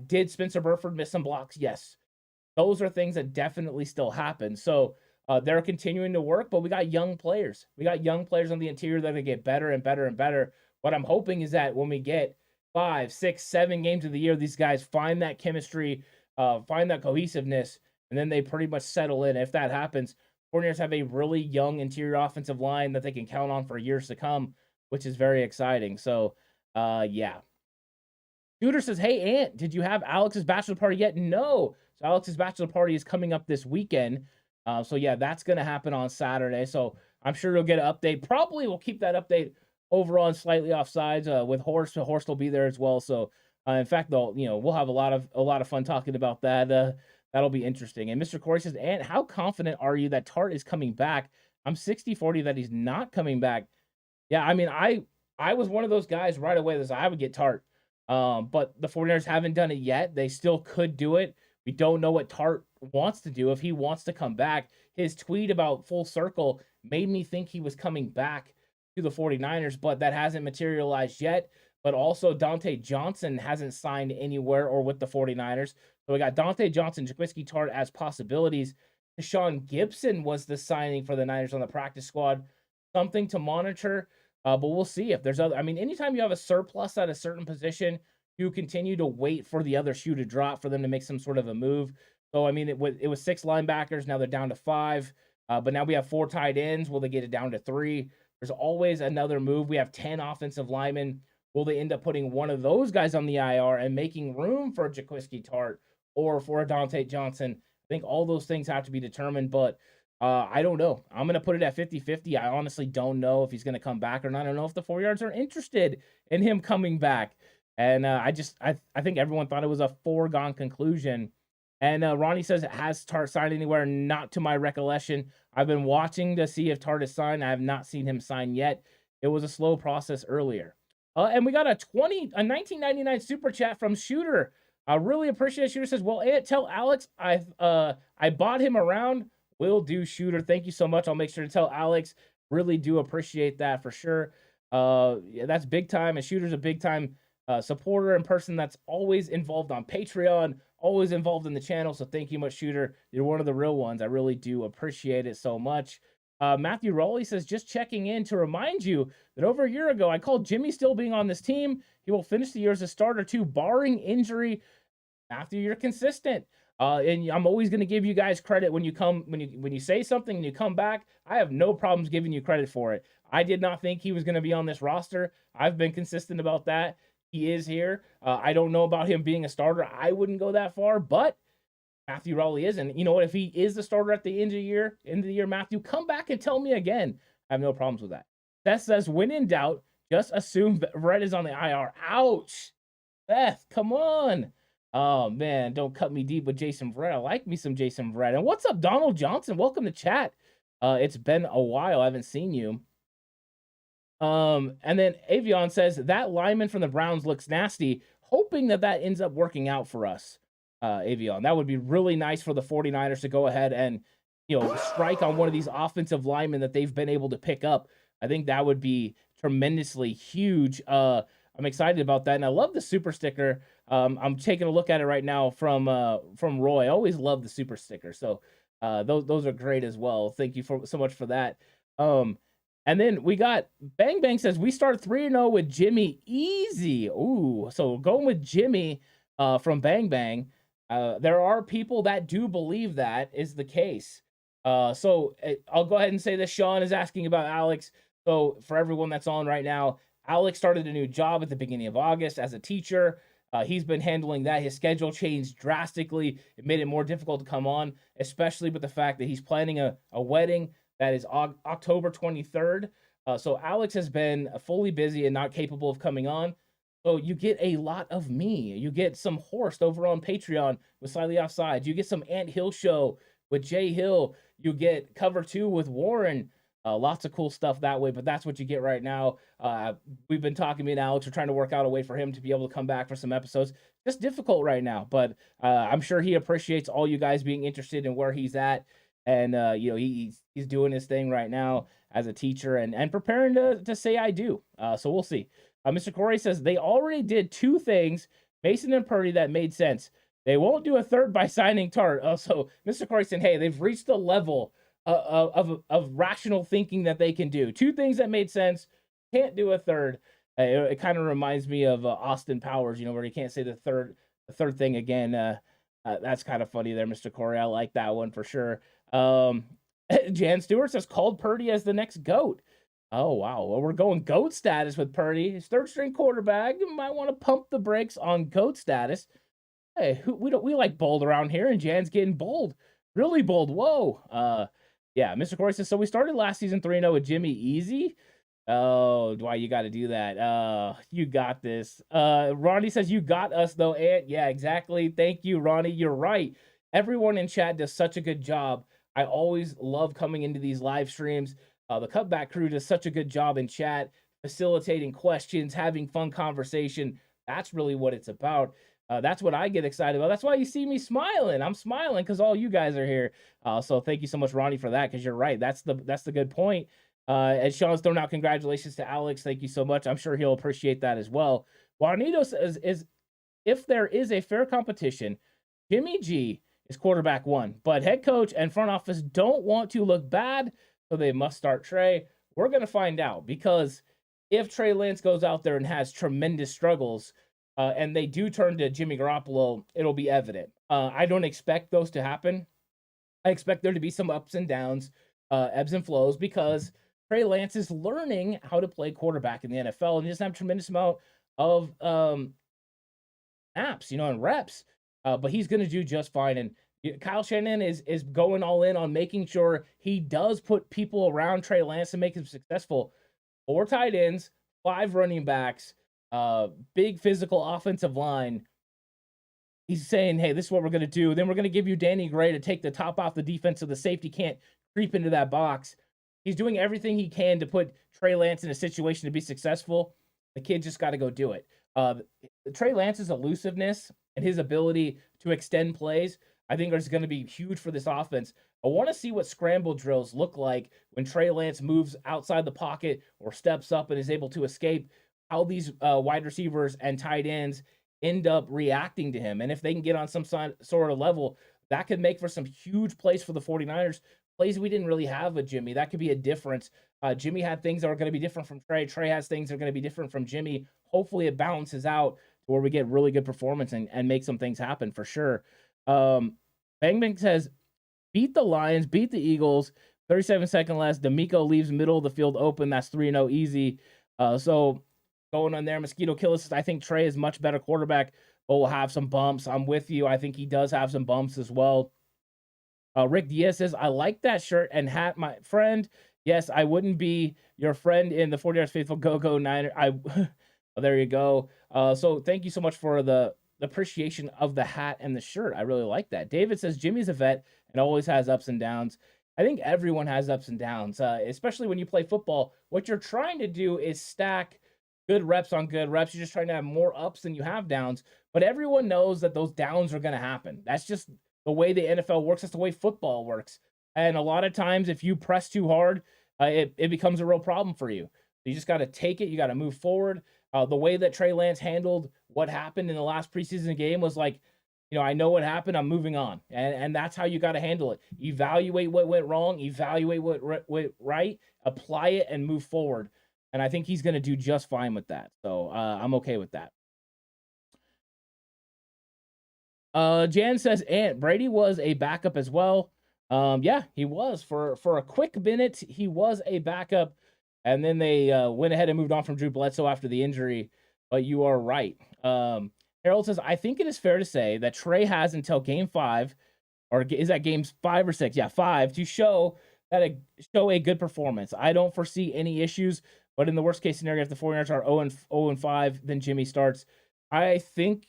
Did Spencer Burford miss some blocks? Yes. Those are things that definitely still happen. So they're continuing to work, but we got young players. We got young players on the interior that are going to get better and better and better. What I'm hoping is that when we get 5, 6, 7 games of the year, these guys find that chemistry, find that cohesiveness, and then they pretty much settle in. If that happens, 49ers have a really young interior offensive line that they can count on for years to come, which is very exciting. So, yeah. Shooter says, hey, Ant, did you have Alex's bachelor party yet? No. So Alex's bachelor party is coming up this weekend. So, yeah, that's going to happen on Saturday. So I'm sure you'll get an update. Probably we'll keep that update over on Slightly Offsides with Horst. So Horst will be there as well. So, in fact, we'll have a lot of fun talking about that. That'll be interesting. And Mr. Corey says, Ant, how confident are you that Tart is coming back? I'm 60-40 that he's not coming back. Yeah, I mean, I was one of those guys right away that I would get Tart. But the 49ers haven't done it yet. They still could do it. We don't know what Tart wants to do. If he wants to come back, his tweet about full circle made me think he was coming back to the 49ers, but that hasn't materialized yet. But also Dante Johnson hasn't signed anywhere or with the 49ers. So we got Dante Johnson, Jaquiski Tart as possibilities. Deshaun Gibson was the signing for the Niners on the practice squad. Something to monitor. But we'll see if there's other. I mean, anytime you have a surplus at a certain position, you continue to wait for the other shoe to drop for them to make some sort of a move. So, I mean, it was 6 linebackers. Now they're down to 5. But now we have 4 tight ends. Will they get it down to 3? There's always another move. We have 10 offensive linemen. Will they end up putting one of those guys on the IR and making room for Jaquiski Tart or for a Dante Johnson? I think all those things have to be determined, but I don't know. I'm going to put it at 50-50. I honestly don't know if he's going to come back or not. I don't know if the 49ers are interested in him coming back. And I think everyone thought it was a foregone conclusion. And Ronnie says, has Tart signed anywhere? Not to my recollection. I've been watching to see if Tart is signed. I have not seen him sign yet. It was a slow process earlier. And we got a 1999 super chat from Shooter. I really appreciate it. Shooter says, well, tell Alex I bought him around. Will do, Shooter. Thank you so much. I'll make sure to tell Alex. Really do appreciate that for sure. Yeah, that's big time. And Shooter's a big time supporter and person that's always involved on Patreon, always involved in the channel. So thank you much, Shooter. You're one of the real ones. I really do appreciate it so much. Matthew Rowley says, just checking in to remind you that over a year ago, I called Jimmy still being on this team. He will finish the year as a starter too, barring injury. Matthew, you're consistent. And I'm always going to give you guys credit when you say something and you come back. I have no problems giving you credit for it. I did not think he was going to be on this roster. I've been consistent about that. He is here. I don't know about him being a starter. I wouldn't go that far, but Matthew Rowley is. And you know what? If he is the starter at the end of the year, Matthew, come back and tell me again. I have no problems with that. Seth says, when in doubt, just assume Red is on the IR. Ouch. Seth, come on. Oh, man, don't cut me deep with Jason Verrett. I like me some Jason Verrett. And what's up, Donald Johnson? Welcome to chat. It's been a while. I haven't seen you. And then Avion says, that lineman from the Browns looks nasty, hoping that ends up working out for us. Avion, that would be really nice for the 49ers to go ahead and, strike on one of these offensive linemen that they've been able to pick up. I think that would be tremendously huge. I'm excited about that. And I love the super sticker. I'm taking a look at it right now from Roy. I always love the super sticker. So those are great as well. Thank you so much for that. And then we got Bang Bang says, we start 3-0 with Jimmy easy. Ooh, so going with Jimmy from Bang Bang. There are people that do believe that is the case. So I'll go ahead and say this. Sean is asking about Alex. So for everyone that's on right now, Alex started a new job at the beginning of August as a teacher. He's been handling that. His schedule changed drastically. It made it more difficult to come on, especially with the fact that he's planning a wedding that is October 23rd. So Alex has been fully busy and not capable of coming on. So you get a lot of me. You get some Horst over on Patreon with Slightly Offside. You get some Ant Hill show with Jay Hill. You get Cover 2 with Warren. Lots of cool stuff that way, but that's what you get right now. We've been talking, me and Alex, we're trying to work out a way for him to be able to come back for some episodes. Just difficult right now, but I'm sure he appreciates all you guys being interested in where he's at. And, he's doing his thing right now as a teacher and preparing to say I do. So we'll see. Mr. Corey says, they already did 2 things, Mason and Purdy, that made sense. They won't do a third by signing Tart. So Mr. Corey said, hey, they've reached the level of rational thinking that they can do. Two things that made sense, can't do a third. It kind of reminds me of Austin Powers, where you can't say the third thing again. That's kind of funny there, Mr. Corey. I like that one for sure. Jan Stewart says called Purdy as the next GOAT. Oh wow, well we're going GOAT status with Purdy. His third string quarterback. You might want to pump the brakes on GOAT status. Hey, we like bold around here, and Jan's getting bold, really bold. Whoa. Yeah, Mr. Corey says so. We started last season 3-0 with Jimmy Easy. Oh, why you got to do that? You got this. Ronnie says you got us though, Ant. Yeah, exactly. Thank you, Ronnie. You're right. Everyone in chat does such a good job. I always love coming into these live streams. The Cutback crew does such a good job in chat, facilitating questions, having fun conversation. That's really what it's about. That's what I get excited about. That's why you see me smiling. I'm smiling because all you guys are here. So thank you so much, Ronnie, for that. Because you're right. That's the good point. And Sean's thrown out congratulations to Alex. Thank you so much. I'm sure he'll appreciate that as well. Juanito says is if there is a fair competition, Jimmy G is quarterback one, but head coach and front office don't want to look bad, so they must start Trey. We're gonna find out because if Trey Lance goes out there and has tremendous struggles, and they do turn to Jimmy Garoppolo, it'll be evident. I don't expect those to happen. I expect there to be some ups and downs, ebbs and flows, because Trey Lance is learning how to play quarterback in the NFL, and he doesn't have a tremendous amount of snaps, and reps. But he's going to do just fine. And Kyle Shanahan is going all in on making sure he does put people around Trey Lance to make him successful. 4 tight ends, 5 running backs, big physical offensive line. He's saying, hey, this is what we're going to do. Then we're going to give you Danny Gray to take the top off the defense so the safety can't creep into that box. He's doing everything he can to put Trey Lance in a situation to be successful. The kid just got to go do it. Trey Lance's elusiveness and his ability to extend plays, I think, is going to be huge for this offense. I want to see what scramble drills look like when Trey Lance moves outside the pocket or steps up and is able to escape, how these wide receivers and tight ends end up reacting to him. And if they can get on some sort of level, that could make for some huge plays for the 49ers, plays we didn't really have with Jimmy. That could be a difference. Jimmy had things that are going to be different from Trey. Trey has things that are going to be different from Jimmy. Hopefully it balances out to where we get really good performance and make some things happen for sure. Bang Bang says, beat the Lions, beat the Eagles, 37-second less. D'Amico leaves middle of the field open. That's 3-0 easy. So going on there, Mosquito Killer says, I think Trey is much better quarterback, but will have some bumps. I'm with you. I think he does have some bumps as well. Rick Diaz says, I like that shirt and hat, my friend. Yes, I wouldn't be your friend in the 49ers faithful. Go Niner. Well, there you go. So thank you so much for the appreciation of the hat and the shirt. I really like that. David says, Jimmy's a vet and always has ups and downs. I think everyone has ups and downs, especially when you play football. What you're trying to do is stack good reps on good reps. You're just trying to have more ups than you have downs. But everyone knows that those downs are going to happen. That's just the way the NFL works. That's the way football works. And a lot of times, if you press too hard, it becomes a real problem for you. You just got to take it. You got to move forward. The way that Trey Lance handled what happened in the last preseason game was like, I know what happened. I'm moving on. And that's how you got to handle it. Evaluate what went wrong. Evaluate what went right. Apply it and move forward. And I think he's going to do just fine with that. So I'm okay with that. Jan says, Ant, Brady was a backup as well. Yeah, he was. For a quick minute, he was a backup. And then they went ahead and moved on from Drew Bledsoe after the injury. But you are right. Harold says, I think it is fair to say that Trey has until game 5, or is that games 5 or 6? Yeah, 5, to show a good performance. I don't foresee any issues, but in the worst case scenario, if the 49ers are 0-5, then Jimmy starts. I think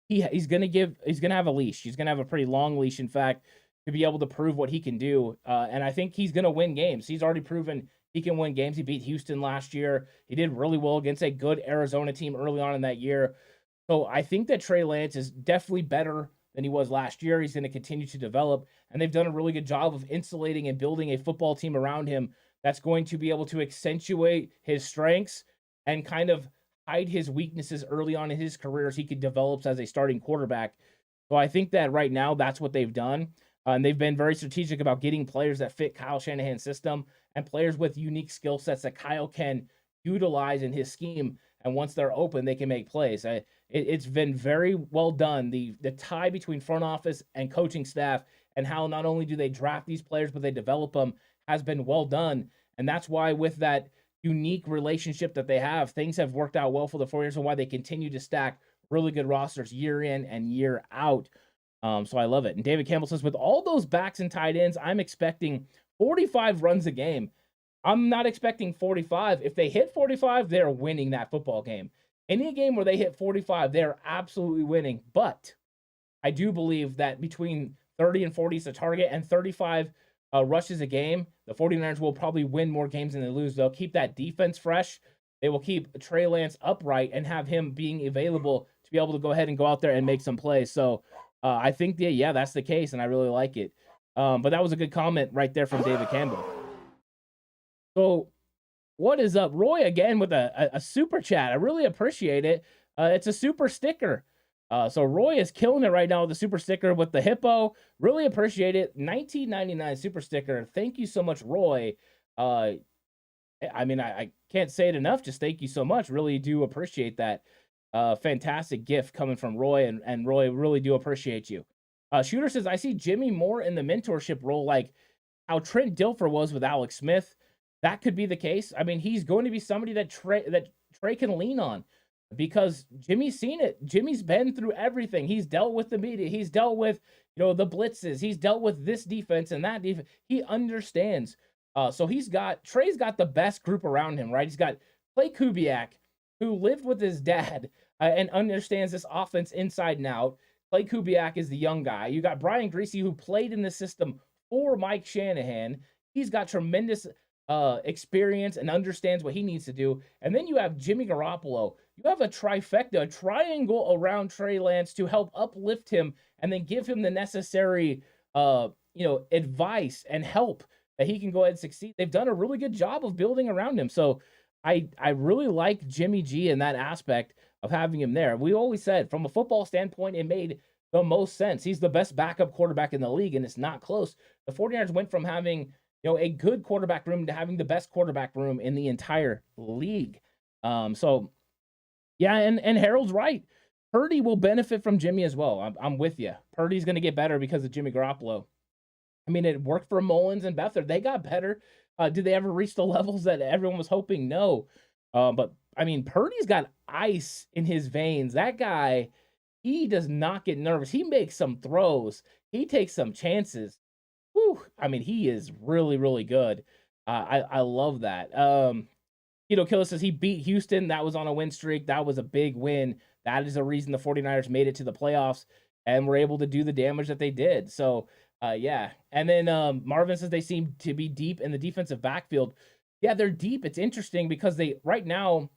he's gonna have a leash. He's gonna have a pretty long leash, in fact, to be able to prove what he can do. And I think he's gonna win games. He's already proven he can win games. He beat Houston last year. He did really well against a good Arizona team early on in that year. So I think that Trey Lance is definitely better than he was last year. He's going to continue to develop, and they've done a really good job of insulating and building a football team around him that's going to be able to accentuate his strengths and kind of hide his weaknesses early on in his career as he develops as a starting quarterback. So I think that right now that's what they've done. And they've been very strategic about getting players that fit Kyle Shanahan's system and players with unique skill sets that Kyle can utilize in his scheme. And once they're open, they can make plays. It's been very well done. The tie between front office and coaching staff and how not only do they draft these players, but they develop them has been well done. And that's why with that unique relationship that they have, things have worked out well for the 49ers and why they continue to stack really good rosters year in and year out. So I love it. And David Campbell says, with all those backs and tight ends, I'm expecting 45 runs a game. I'm not expecting 45. If they hit 45, they're winning that football game. Any game where they hit 45, they're absolutely winning. But I do believe that between 30 and 40 is the target and 35 rushes a game, the 49ers will probably win more games than they lose. They'll keep that defense fresh. They will keep Trey Lance upright and have him being available to be able to go ahead and go out there and make some plays. So I think, yeah, that's the case, and I really like it. But that was a good comment right there from David Campbell. So what is up? Roy again with a super chat. I really appreciate it. It's a super sticker. So Roy is killing it right now with the super sticker with the hippo. Really appreciate it. $19.99 super sticker. Thank you so much, Roy. I mean, I can't say it enough. Just thank you so much. Really do appreciate that. Fantastic gift coming from Roy, and Roy, really do appreciate you. Shooter says, I see Jimmy more in the mentorship role, like how Trent Dilfer was with Alex Smith. That could be the case. I mean, he's going to be somebody that Trey can lean on because Jimmy's seen it. Jimmy's been through everything. He's dealt with the media. He's dealt with, the blitzes. He's dealt with this defense and that defense. He understands. So Trey's got the best group around him, right? He's got Clay Kubiak, who lived with his dad and understands this offense inside and out. Clay Kubiak is the young guy. You got Brian Griese, who played in the system for Mike Shanahan. He's got tremendous experience and understands what he needs to do. And then you have Jimmy Garoppolo. You have a trifecta, a triangle around Trey Lance to help uplift him and then give him the necessary, advice and help that he can go ahead and succeed. They've done a really good job of building around him. So I really like Jimmy G in that aspect of having him there. We always said from a football standpoint, it made the most sense. He's the best backup quarterback in the league, and it's not close. The 49ers went from having a good quarterback room to having the best quarterback room in the entire league. So yeah, and Harold's right. Purdy will benefit from Jimmy as well. I'm with you. Purdy's going to get better because of Jimmy Garoppolo. I mean, it worked for Mullins and Beathard. They got better. Did they ever reach the levels that everyone was hoping? No. But I mean, Purdy's got ice in his veins. That guy, he does not get nervous. He makes some throws. He takes some chances. Whew. I mean, he is really, really good. I love that. Killer says he beat Houston. That was on a win streak. That was a big win. That is the reason the 49ers made it to the playoffs and were able to do the damage that they did. So, yeah. And then Marvin says they seem to be deep in the defensive backfield. Yeah, they're deep. It's interesting because they right now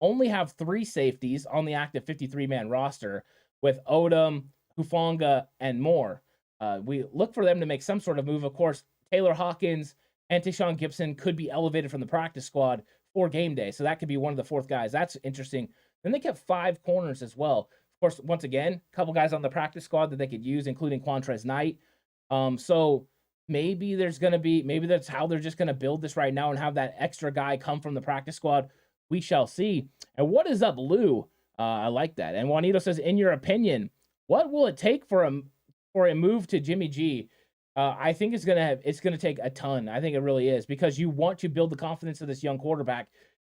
only have 3 safeties on the active 53-man roster with Odom, Hufanga, and Moore. We look for them to make some sort of move. Of course, Taylor Hawkins and Tashawn Gibson could be elevated from the practice squad for game day. So that could be one of the 4th guys. That's interesting. Then they kept 5 corners as well. Of course, once again, a couple guys on the practice squad that they could use, including Quantrez Knight. So maybe that's how they're just going to build this right now and have that extra guy come from the practice squad. We shall see. And what is up, Lou? I like that. And Juanito says, in your opinion, what will it take for a move to Jimmy G? I think it's gonna take a ton. I think it really is because you want to build the confidence of this young quarterback.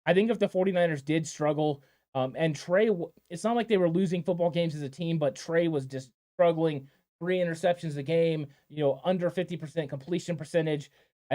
I think if the 49ers did struggle, and Trey, it's not like they were losing football games as a team, but Trey was just struggling. 3 interceptions a game, under 50% completion percentage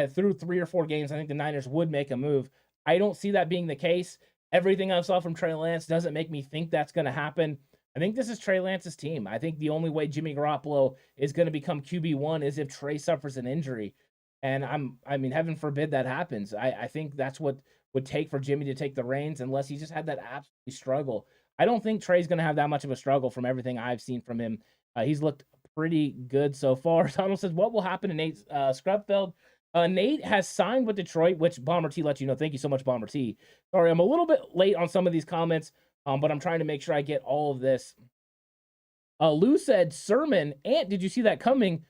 through 3 or 4 games. I think the Niners would make a move. I don't see that being the case. Everything I saw from Trey Lance doesn't make me think that's going to happen. I think this is Trey Lance's team. I think the only way Jimmy Garoppolo is going to become QB1 is if Trey suffers an injury. And heaven forbid that happens. I think that's what would take for Jimmy to take the reins unless he just had that absolutely struggle. I don't think Trey's going to have that much of a struggle from everything I've seen from him. He's looked pretty good so far. Donald says, what will happen to Nate Scrubfeld? Nate has signed with Detroit, which Bomber T let you know. Thank you so much, Bomber T. Sorry, I'm a little bit late on some of these comments, but I'm trying to make sure I get all of this. Lou said, Sermon, Ant, did you see that coming?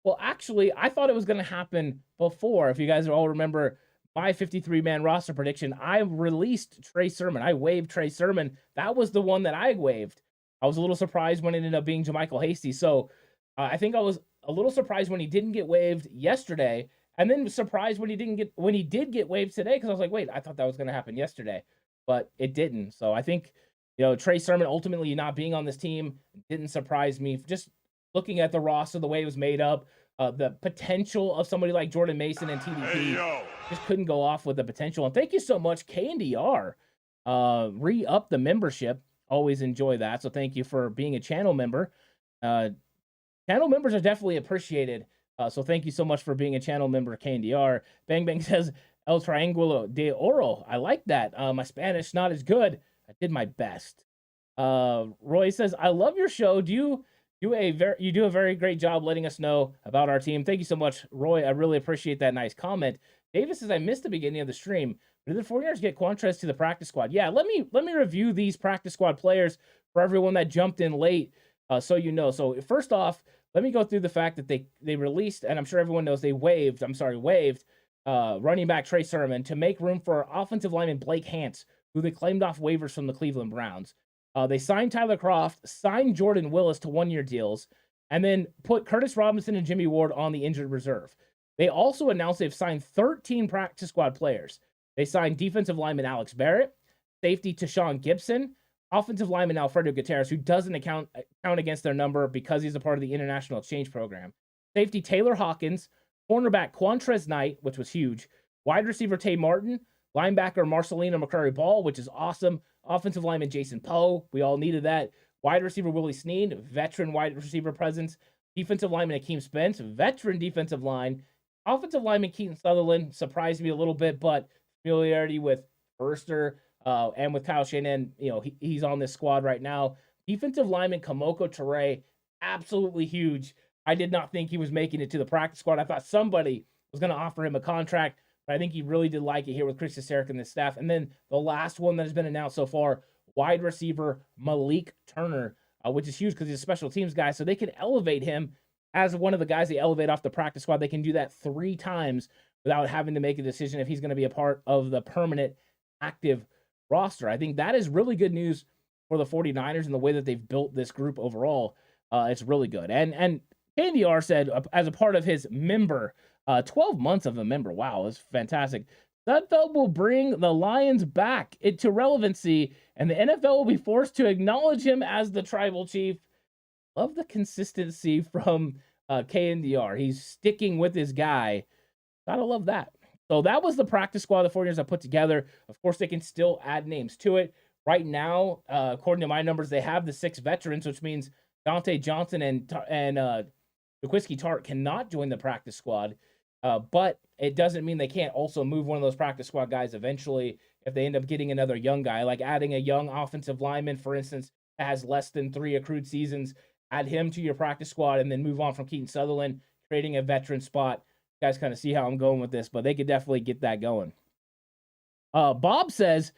Well, actually, I thought it was going to happen before. If you guys all remember my 53-man roster prediction, I released Trey Sermon. I waived Trey Sermon. That was the one that I waived. I was a little surprised when it ended up being JaMychal Hasty. So I think I was a little surprised when he didn't get waived yesterday, and then surprised when he did get waived today, because I was like, wait, I thought that was going to happen yesterday, but it didn't. So I think, Trey Sermon ultimately not being on this team didn't surprise me. Just looking at the roster, the way it was made up, the potential of somebody like Jordan Mason and TDP, just couldn't go off with the potential. And thank you so much, KNDR. Re-up the membership. Always enjoy that. So thank you for being a channel member. Channel members are definitely appreciated. So thank you so much for being a channel member, KNDR. Bang Bang says, El Triángulo de Oro. I like that. My Spanish not as good. I did my best. Roy says, I love your show. You do a very great job letting us know about our team. Thank you so much, Roy. I really appreciate that nice comment. Davis says, I missed the beginning of the stream. Did the 49ers get Quantrez to the practice squad? Yeah, let me review these practice squad players for everyone that jumped in late, so you know. So first off, let me go through the fact that they released, and I'm sure everyone knows they waived running back Trey Sermon to make room for offensive lineman Blake Hance, who they claimed off waivers from the Cleveland Browns. They signed Tyler Kroft, signed Jordan Willis to one-year deals, and then put Curtis Robinson and Jimmy Ward on the injured reserve. They also announced they've signed 13 practice squad players. They signed defensive lineman Alex Barrett, safety Tashawn Gibson, offensive lineman Alfredo Gutierrez, who doesn't count against their number because he's a part of the international exchange program, safety Taylor Hawkins, cornerback Quantrez Knight, which was huge, wide receiver Tay Martin, linebacker Marcelino McCurry-Ball, which is awesome, offensive lineman Jason Poe, we all needed that, wide receiver Willie Snead, veteran wide receiver presence, defensive lineman Akeem Spence, veteran defensive line, offensive lineman Keaton Sutherland, surprised me a little bit, but familiarity with Burster and with Kyle Shanahan, he's on this squad right now. Defensive lineman Kamoko Ture, absolutely huge. I did not think he was making it to the practice squad. I thought somebody was going to offer him a contract, but I think he really did like it here with Chris Sarek and the staff. And then the last one that has been announced so far, wide receiver Malik Turner, which is huge because he's a special teams guy, so they can elevate him as one of the guys they elevate off the practice squad. They can do that 3 times without having to make a decision if he's going to be a part of the permanent active roster. I think that is really good news for the 49ers and the way that they've built this group overall. It's really good. And KNDR said, as a part of his member, 12 months of a member, wow, it's fantastic. Sudfeld will bring the Lions back into relevancy, and the NFL will be forced to acknowledge him as the tribal chief. Love the consistency from KNDR. He's sticking with his guy. Gotta love that. So that was the practice squad the 49ers have put together. Of course, they can still add names to it. Right now, according to my numbers, they have the 6 veterans, which means Dante Johnson and Jaquiski Tart cannot join the practice squad. But it doesn't mean they can't also move one of those practice squad guys eventually if they end up getting another young guy, like adding a young offensive lineman, for instance, that has less than 3 accrued seasons. Add him to your practice squad and then move on from Keaton Sutherland, creating a veteran spot. You guys kind of see how I'm going with this, but they could definitely get that going. Bob says,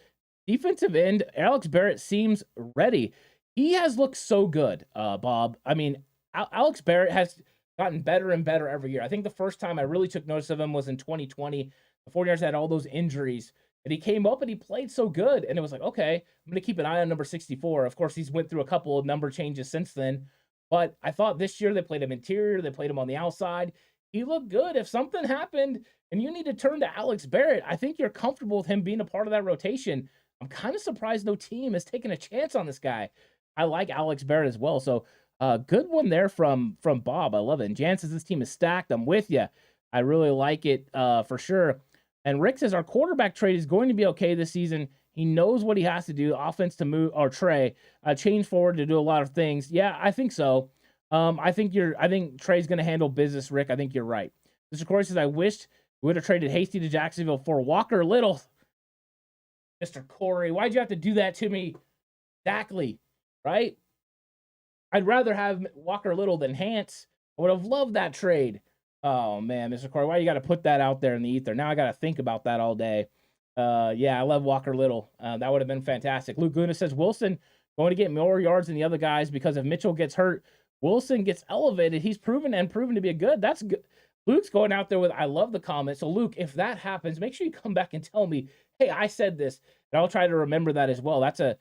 defensive end Alex Barrett seems ready. He has looked so good, Bob. I mean, Alex Barrett has gotten better and better every year. I think the first time I really took notice of him was in 2020. The 49ers had all those injuries, and he came up and he played so good. And it was like, okay, I'm going to keep an eye on number 64. Of course, he's went through a couple of number changes since then. But I thought this year they played him interior. They played him on the outside. He looked good. If something happened and you need to turn to Alex Barrett, I think you're comfortable with him being a part of that rotation. I'm kind of surprised no team has taken a chance on this guy. I like Alex Barrett as well. So good one there from Bob. I love it. And Jan says this team is stacked. I'm with you. I really like it for sure. And Rick says our quarterback trade is going to be okay this season. He knows what he has to do. Offense to move, or Trey, change forward to do a lot of things. Yeah, I think so. I think Trey's going to handle business, Rick. I think you're right. Mr. Corey says, I wished we would have traded Hasty to Jacksonville for Walker Little. Mr. Corey, why'd you have to do that to me? Exactly, right? I'd rather have Walker Little than Hance. I would have loved that trade. Oh, man, Mr. Corey, why you got to put that out there in the ether? Now I got to think about that all day. Yeah, I love Walker Little. That would have been fantastic. Luke Guna says, Wilson going to get more yards than the other guys because if Mitchell gets hurt, Wilson gets elevated. He's proven to be a good. That's good. Luke's going out there with, I love the comment. So, Luke, if that happens, make sure you come back and tell me, hey, I said this. And I'll try to remember that as well. That's a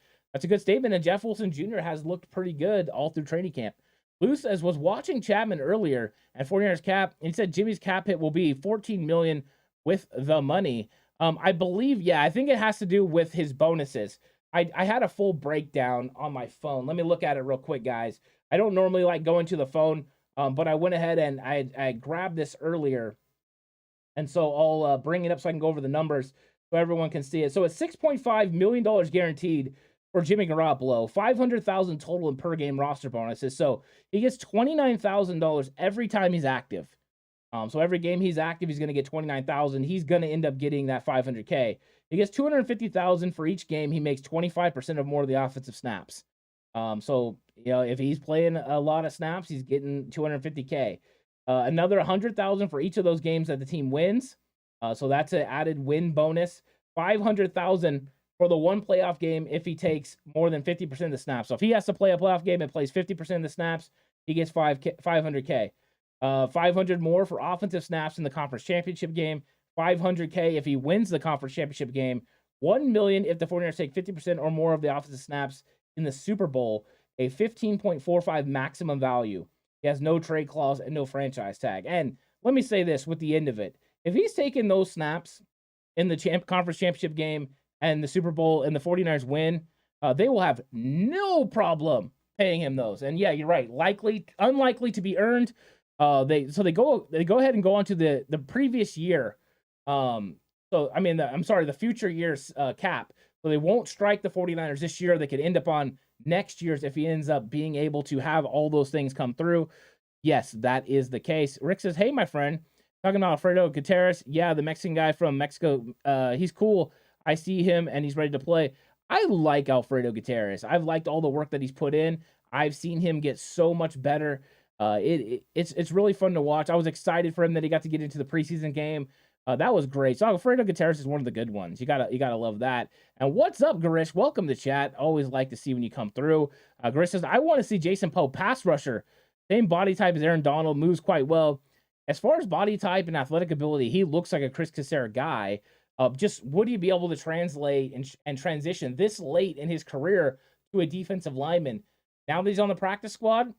good statement. And Jeff Wilson Jr. has looked pretty good all through training camp. Luke says, was watching Chapman earlier and 49ers cap, and he said Jimmy's cap hit will be $14 million with the money. I believe, yeah, I think it has to do with his bonuses. I had a full breakdown on my phone. Let me look at it real quick, guys. I don't normally like going to the phone, but I went ahead and I grabbed this earlier. And so I'll bring it up so I can go over the numbers so everyone can see it. So it's $6.5 million guaranteed for Jimmy Garoppolo, $500,000 total in per game roster bonuses. So he gets $29,000 every time he's active. So every game he's active, he's going to get $29,000. He's going to end up getting that $500K. He gets $250,000 for each game. He makes 25% of more of the offensive snaps. So if he's playing a lot of snaps, he's getting $250K. Another $100,000 for each of those games that the team wins. So that's an added win bonus. $500,000 for the one playoff game if he takes more than 50% of the snaps. So if he has to play a playoff game and plays 50% of the snaps, he gets $500K. 500 more for offensive snaps in the conference championship game. $500K if he wins the conference championship game. $1 million if the 49ers take 50% or more of the offensive snaps in the Super Bowl. A 15.45 maximum value. He has no trade clause and no franchise tag. And let me say this with the end of it. If he's taking those snaps in the conference championship game and the Super Bowl and the 49ers win, they will have no problem paying him those. And yeah, you're right. Unlikely to be earned. They go ahead and go on to the previous year. The future year's cap. So they won't strike the 49ers this year. They could end up on next year's if he ends up being able to have all those things come through. Yes, that is the case. Rick says, hey, my friend, talking about Alfredo Gutierrez. Yeah, the Mexican guy from Mexico. He's cool. I see him and he's ready to play. I like Alfredo Gutierrez. I've liked all the work that he's put in. I've seen him get so much better. It's really fun to watch. I was excited for him that he got to get into the preseason game. That was great. So Alfredo Gutierrez is one of the good ones. You gotta love that. And what's up, Garish? Welcome to chat. Always like to see when you come through. Garish says, I want to see Jason Poe pass rusher. Same body type as Aaron Donald, moves quite well. As far as body type and athletic ability, he looks like a Chris Cassera guy. Just would he be able to translate and transition this late in his career to a defensive lineman? Now that he's on the practice squad,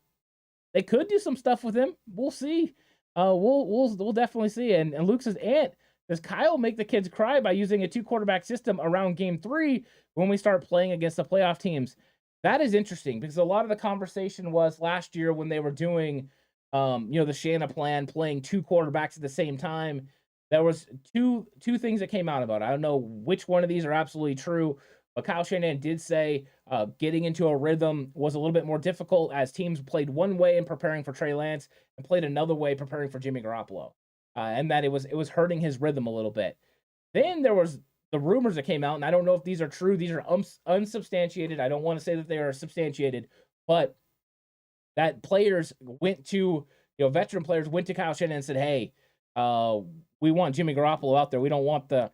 they could do some stuff with him. We'll see. We'll definitely see. And Luke says, does Kyle make the kids cry by using a 2-quarterback system around game 3 when we start playing against the playoff teams? That is interesting because a lot of the conversation was last year when they were doing, the Shanna plan, playing 2 quarterbacks at the same time. There was two things that came out about it. I don't know which one of these are absolutely true, but Kyle Shanahan did say getting into a rhythm was a little bit more difficult as teams played one way in preparing for Trey Lance and played another way preparing for Jimmy Garoppolo, and that it was hurting his rhythm a little bit. Then there was the rumors that came out, and I don't know if these are true. These are unsubstantiated. I don't want to say that they are substantiated, but that players went to, veteran players went to Kyle Shanahan and said, hey, we want Jimmy Garoppolo out there. We don't want the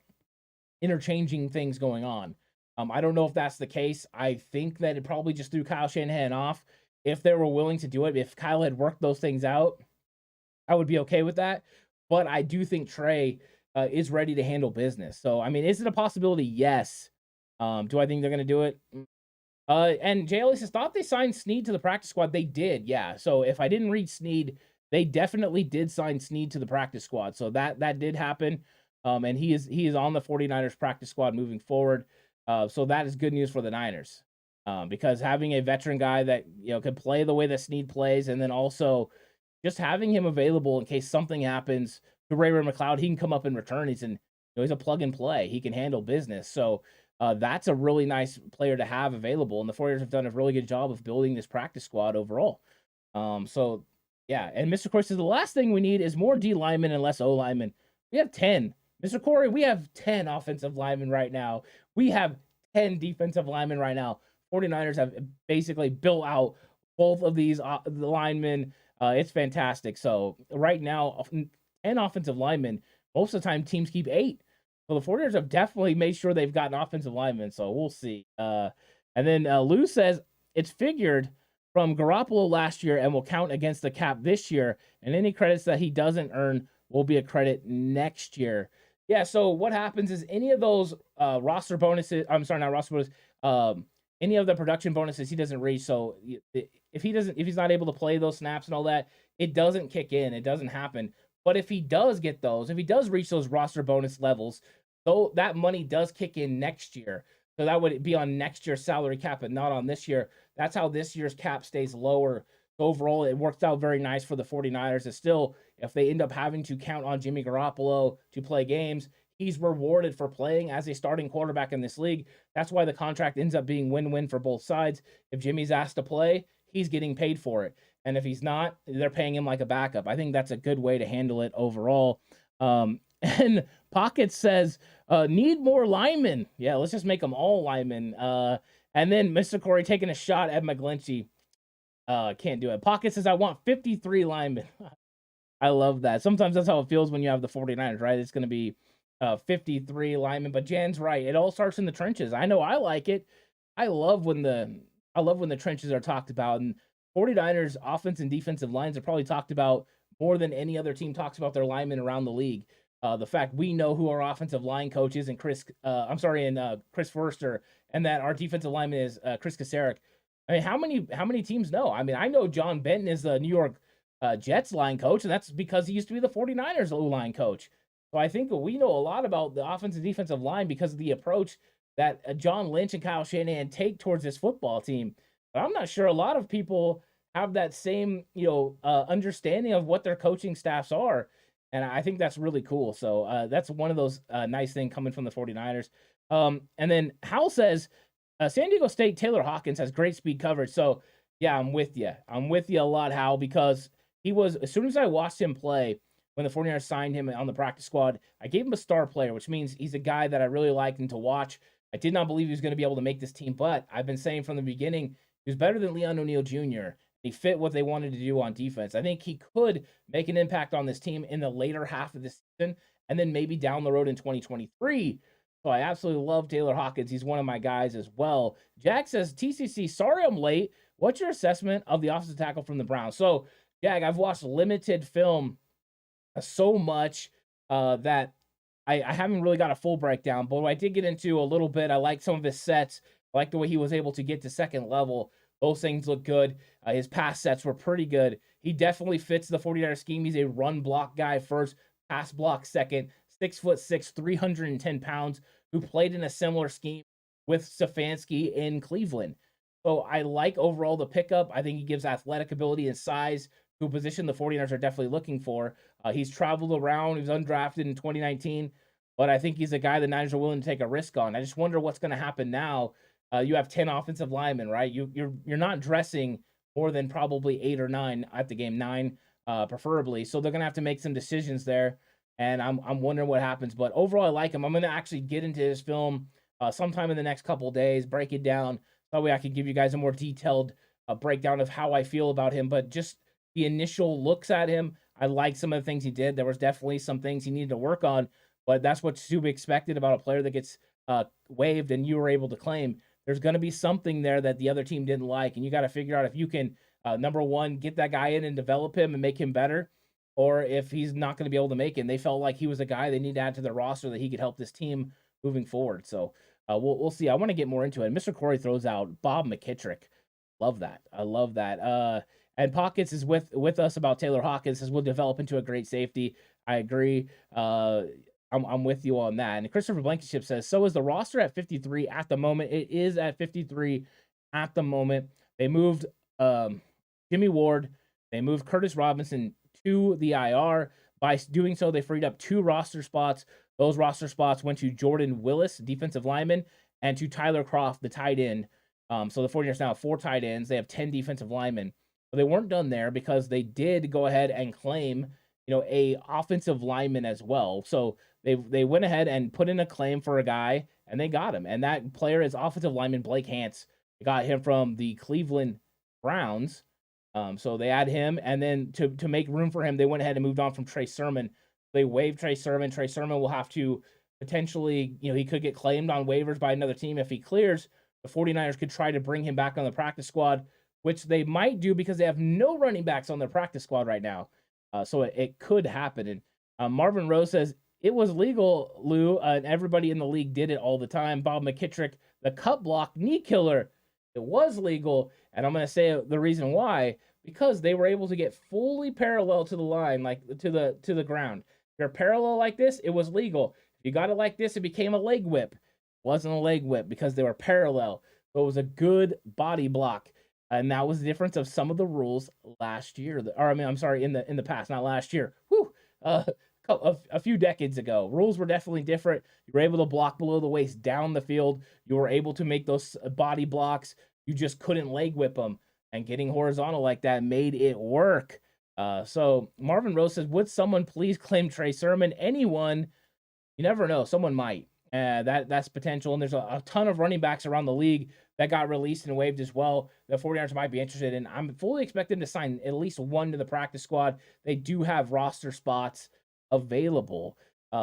interchanging things going on. I don't know if that's the case. I think that it probably just threw Kyle Shanahan off. If they were willing to do it, if Kyle had worked those things out, I would be okay with that. But I do think Trey is ready to handle business. So, is it a possibility? Yes. Do I think they're going to do it? And JLA says, thought they signed Snead to the practice squad. They did, yeah. So if I didn't read Snead, they definitely did sign Snead to the practice squad. So that did happen. And he is on the 49ers practice squad moving forward. So that is good news for the Niners. Because having a veteran guy that, could play the way that Snead plays, and then also just having him available in case something happens to Ray McLeod, he can come up and return. He's a plug and play. He can handle business. So that's a really nice player to have available. And the 49ers have done a really good job of building this practice squad overall. So yeah. And Mr. Corey says the last thing we need is more D linemen and less O linemen. We have 10. Mr. Corey, we have 10 offensive linemen right now. We have 10 defensive linemen right now. 49ers have basically built out both of these the linemen. It's fantastic. So right now, 10 offensive linemen. Most of the time, teams keep 8. So the 49ers have definitely made sure they've gotten offensive linemen. So we'll see. And then Lou says, it's figured from Garoppolo last year and will count against the cap this year. And any credits that he doesn't earn will be a credit next year. Yeah, so what happens is any of those roster bonuses, I'm sorry, not roster bonus, any of the production bonuses he doesn't reach. So if he's not able to play those snaps and all that, it doesn't kick in. It doesn't happen. But if he does get those, if he does reach those roster bonus levels, though that money does kick in next year. So that would be on next year's salary cap, but not on this year. That's how this year's cap stays lower. So overall, it works out very nice for the 49ers. It's still, if they end up having to count on Jimmy Garoppolo to play games, he's rewarded for playing as a starting quarterback in this league. That's why the contract ends up being win-win for both sides. If Jimmy's asked to play, he's getting paid for it. And if he's not, they're paying him like a backup. I think that's a good way to handle it overall. And Pocket says, need more linemen. Yeah, let's just make them all linemen. And then Mr. Corey taking a shot at McGlinchey. Can't do it. Pocket says, I want 53 linemen. I love that. Sometimes that's how it feels when you have the 49ers, right? It's going to be 53 linemen. But Jan's right. It all starts in the trenches. I know I like it. I love when the trenches are talked about. And 49ers offense and defensive lines are probably talked about more than any other team talks about their linemen around the league. The fact we know who our offensive line coach is and Chris Forster, and that our defensive lineman is Chris Kasarik. I mean, how many teams know? I mean, I know John Benton is the New York Jets line coach, and that's because he used to be the 49ers line coach. So I think we know a lot about the offensive defensive line because of the approach that John Lynch and Kyle Shanahan take towards this football team. But I'm not sure a lot of people have that same, understanding of what their coaching staffs are. And I think that's really cool. So that's one of those nice things coming from the 49ers. And then Hal says, San Diego State, Taylor Hawkins has great speed coverage. So, yeah, I'm with you. I'm with you a lot, Hal, because he was, as soon as I watched him play, when the 49ers signed him on the practice squad, I gave him a star player, which means he's a guy that I really liked and to watch. I did not believe he was going to be able to make this team, but I've been saying from the beginning, he was better than Leon O'Neal Jr. He fit what they wanted to do on defense. I think he could make an impact on this team in the later half of the season and then maybe down the road in 2023. So I absolutely love Taylor Hawkins. He's one of my guys as well. Jack says, TCC, sorry I'm late. What's your assessment of the offensive tackle from the Browns? So, Jack, I've watched limited film so much that I haven't really got a full breakdown, but I did get into a little bit. I like some of his sets. I like the way he was able to get to second level. Those things look good. His pass sets were pretty good. He definitely fits the 49er scheme. He's a run block guy first, pass block second, 6'6", 310 pounds, who played in a similar scheme with Stefanski in Cleveland. So I like overall the pickup. I think he gives athletic ability and size to a position the 49ers are definitely looking for. He's traveled around. He was undrafted in 2019, but I think he's a guy the Niners are willing to take a risk on. I just wonder what's going to happen now. You have 10 offensive linemen, right? You're not dressing more than probably 8 or 9 at the game, 9 preferably. So they're gonna have to make some decisions there, and I'm wondering what happens. But overall, I like him. I'm gonna actually get into his film sometime in the next couple of days, break it down. That way I can give you guys a more detailed breakdown of how I feel about him. But just the initial looks at him, I like some of the things he did. There was definitely some things he needed to work on, but that's what's to be expected about a player that gets waived and you were able to claim. There's going to be something there that the other team didn't like, and you got to figure out if you can, number one, get that guy in and develop him and make him better, or if he's not going to be able to make it. And they felt like he was a guy they need to add to their roster that he could help this team moving forward. So we'll see. I want to get more into it. Mr. Corey throws out Bob McKittrick. Love that. I love that. And Pockets is with us about Taylor Hawkins, says we'll develop into a great safety. I agree. I'm with you on that. And Christopher Blankenship says, so is the roster at 53 at the moment? It is at 53 at the moment. They moved Jimmy Ward. They moved Curtis Robinson to the IR. By doing so, they freed up 2 roster spots. Those roster spots went to Jordan Willis, defensive lineman, and to Tyler Croft, the tight end. So the 49ers now have 4 tight ends. They have 10 defensive linemen. But they weren't done there because they did go ahead and claim, a offensive lineman as well. So they went ahead and put in a claim for a guy, and they got him. And that player is offensive lineman Blake Hance. They got him from the Cleveland Browns. So they add him, and then to make room for him, they went ahead and moved on from Trey Sermon. They waived Trey Sermon. Trey Sermon will have to potentially, he could get claimed on waivers by another team. If he clears, the 49ers could try to bring him back on the practice squad, which they might do because they have no running backs on their practice squad right now. So it could happen. And Marvin Rose says, it was legal, Lou, and everybody in the league did it all the time. Bob McKittrick, the cut block knee killer, it was legal. And I'm going to say the reason why, because they were able to get fully parallel to the line, like to the ground. If you're parallel like this, it was legal. If you got it like this, it became a leg whip. It wasn't a leg whip because they were parallel. So it was a good body block. And that was the difference of some of the rules last year. In the past, not last year. A few decades ago. Rules were definitely different. You were able to block below the waist down the field. You were able to make those body blocks. You just couldn't leg whip them. And getting horizontal like that made it work. So Marvin Rose says, would someone please claim Trey Sermon? Anyone, you never know. Someone might. That's potential. And there's a ton of running backs around the league that got released and waived as well. The 49ers might be interested in. I'm fully expecting to sign at least one to the practice squad. They do have roster spots available.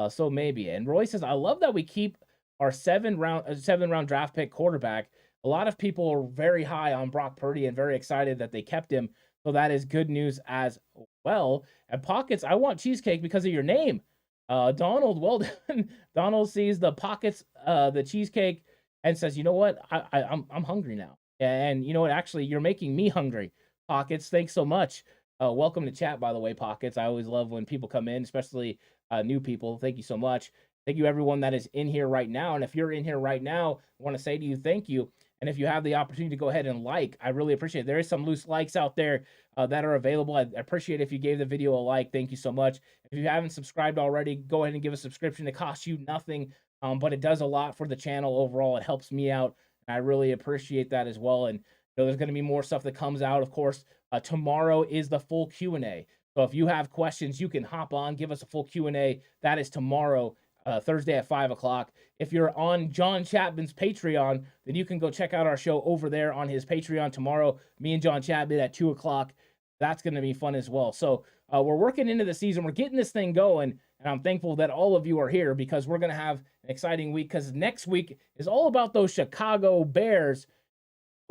So maybe. And Roy says, I love that we keep our seven round draft pick quarterback. A lot of people are very high on Brock Purdy and very excited that they kept him. So that is good news as well. And Pockets, I want cheesecake because of your name. Donald, well done. Donald sees the Pockets, the cheesecake, and says, you know what? I'm hungry now. And you know what? Actually, you're making me hungry. Pockets, thanks so much. Welcome to chat, by the way, Pockets. I always love when people come in, especially new people. Thank you so much. Thank you, everyone that is in here right now. And if you're in here right now, I want to say to you, thank you. And if you have the opportunity to go ahead and like, I really appreciate it. There is some loose likes out there that are available. I appreciate if you gave the video a like. Thank you so much. If you haven't subscribed already, go ahead and give a subscription. It costs you nothing, but it does a lot for the channel overall. It helps me out. And I really appreciate that as well. And there's going to be more stuff that comes out. Of course, tomorrow is the full Q&A. So if you have questions, you can hop on, give us a full Q&A. That is tomorrow, Thursday at 5 o'clock. If you're on John Chapman's Patreon, then you can go check out our show over there on his Patreon tomorrow. Me and John Chapman at 2 o'clock. That's going to be fun as well. So we're working into the season. We're getting this thing going, and I'm thankful that all of you are here because we're going to have an exciting week because next week is all about those Chicago Bears.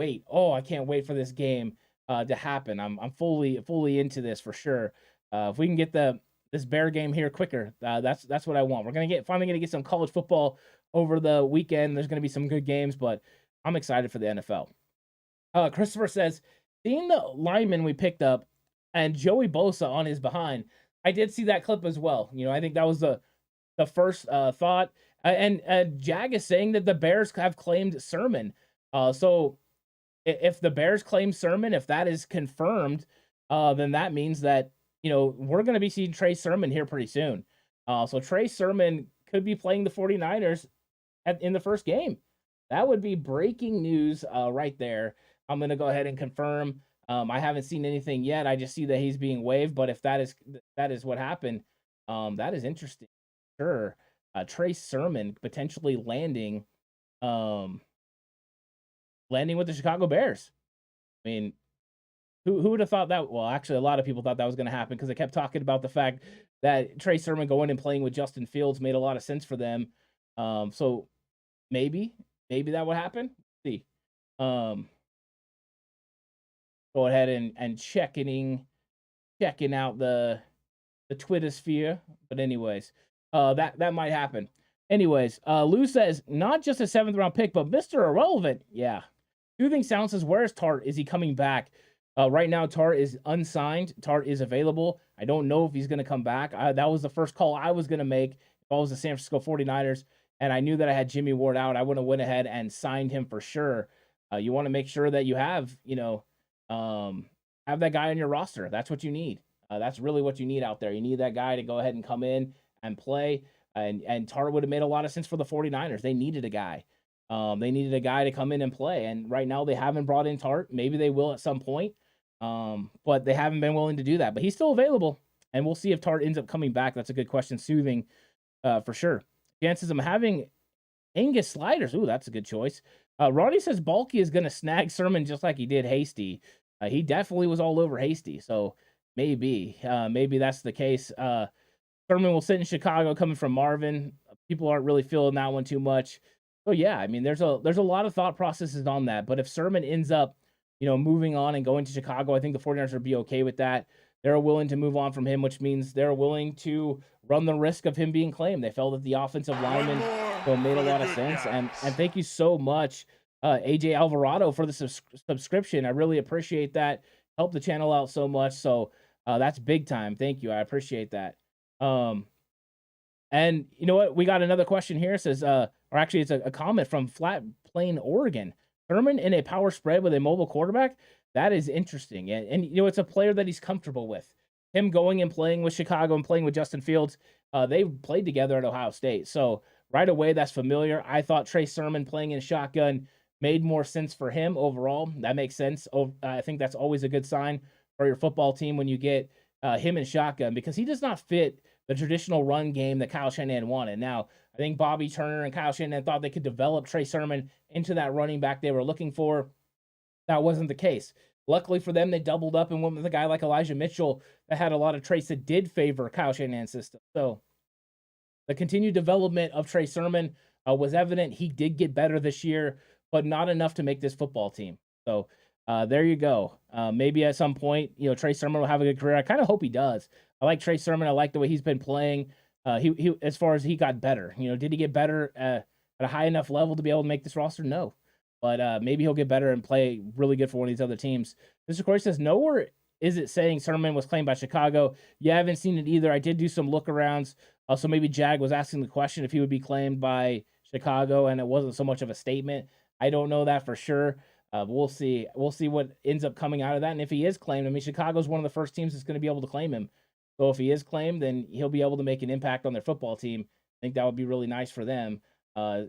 I can't wait for this game to happen. I'm fully into this for sure. If we can get this Bear game here quicker, that's what I want. We're finally gonna get some college football over the weekend. There's gonna be some good games, but I'm excited for the NFL. Christopher says, seeing the lineman we picked up and Joey Bosa on his behind, I did see that clip as well. I think that was the first thought. And Jag is saying that the Bears have claimed Sermon. So if the Bears claim Sermon, if that is confirmed, then that means that we're going to be seeing Trey Sermon here pretty soon. So Trey Sermon could be playing the 49ers in the first game. That would be breaking news right there. I'm going to go ahead and confirm. I haven't seen anything yet. I just see that he's being waived. But if that is what happened, that is interesting. Sure. Trey Sermon potentially landing with the Chicago Bears. I mean, who would have thought that? Well, actually, a lot of people thought that was going to happen because they kept talking about the fact that Trey Sermon going and playing with Justin Fields made a lot of sense for them. So maybe that would happen. Let's see. Go ahead and checking out the Twitter sphere. But anyways, that might happen. Anyways, Lou says, not just a 7th round pick, but Mr. Irrelevant. Yeah. Soothing Sound says, where's Tart? Is he coming back? Right now, Tart is unsigned. Tart is available. I don't know if he's going to come back. That was the first call I was going to make if I was the San Francisco 49ers, and I knew that I had Jimmy Ward out. I would have went ahead and signed him for sure. You want to make sure that you have that guy on your roster. That's what you need. That's really what you need out there. You need that guy to go ahead and come in and play. And Tart would have made a lot of sense for the 49ers. They needed a guy. They needed a guy to come in and play. And right now they haven't brought in Tart. Maybe they will at some point. But they haven't been willing to do that. But he's still available. And we'll see if Tart ends up coming back. That's a good question. Soothing, for sure. Jan says, I'm having Angus Sliders. Ooh, that's a good choice. Ronnie says Balky is going to snag Sermon just like he did Hasty. He definitely was all over Hasty. So maybe that's the case. Sermon will sit in Chicago coming from Marvin. People aren't really feeling that one too much. So yeah, I mean, there's a lot of thought processes on that. But if Sermon ends up moving on and going to Chicago. I think the 49ers would be okay with that. They're willing to move on from him, which means they're willing to run the risk of him being claimed. They felt that the offensive lineman so it made a lot of sense. And thank you so much, AJ Alvarado, for the subscription. I really appreciate that. Helped the channel out so much. So that's big time. Thank you. I appreciate that. And you know what? We got another question here. It says, or actually, it's a comment from Flat Plain, Oregon. Thurman in a power spread with a mobile quarterback. That is interesting. And it's a player that he's comfortable with. Him going and playing with Chicago and playing with Justin Fields. They've played together at Ohio State. So right away, that's familiar. I thought Trey Sermon playing in shotgun made more sense for him overall. That makes sense. I think that's always a good sign for your football team when you get him in shotgun, because he does not fit the traditional run game that Kyle Shanahan wanted. Now, I think Bobby Turner and Kyle Shanahan thought they could develop Trey Sermon into that running back they were looking for. That wasn't the case. Luckily for them, they doubled up and went with a guy like Elijah Mitchell that had a lot of traits that did favor Kyle Shanahan's system. So the continued development of Trey Sermon was evident. He did get better this year, but not enough to make this football team. So there you go. Maybe at some point, Trey Sermon will have a good career. I kind of hope he does. I like Trey Sermon. I like the way he's been playing. He as far as he got better. Did he get better at a high enough level to be able to make this roster? No. But maybe he'll get better and play really good for one of these other teams. This, of course, says, nowhere is it saying Sermon was claimed by Chicago. Yeah, I haven't seen it either. I did do some look-arounds. So maybe Jag was asking the question if he would be claimed by Chicago, and it wasn't so much of a statement. I don't know that for sure. We'll see. We'll see what ends up coming out of that. And if he is claimed, I mean, Chicago's one of the first teams that's going to be able to claim him. So if he is claimed, then he'll be able to make an impact on their football team. I think that would be really nice for them.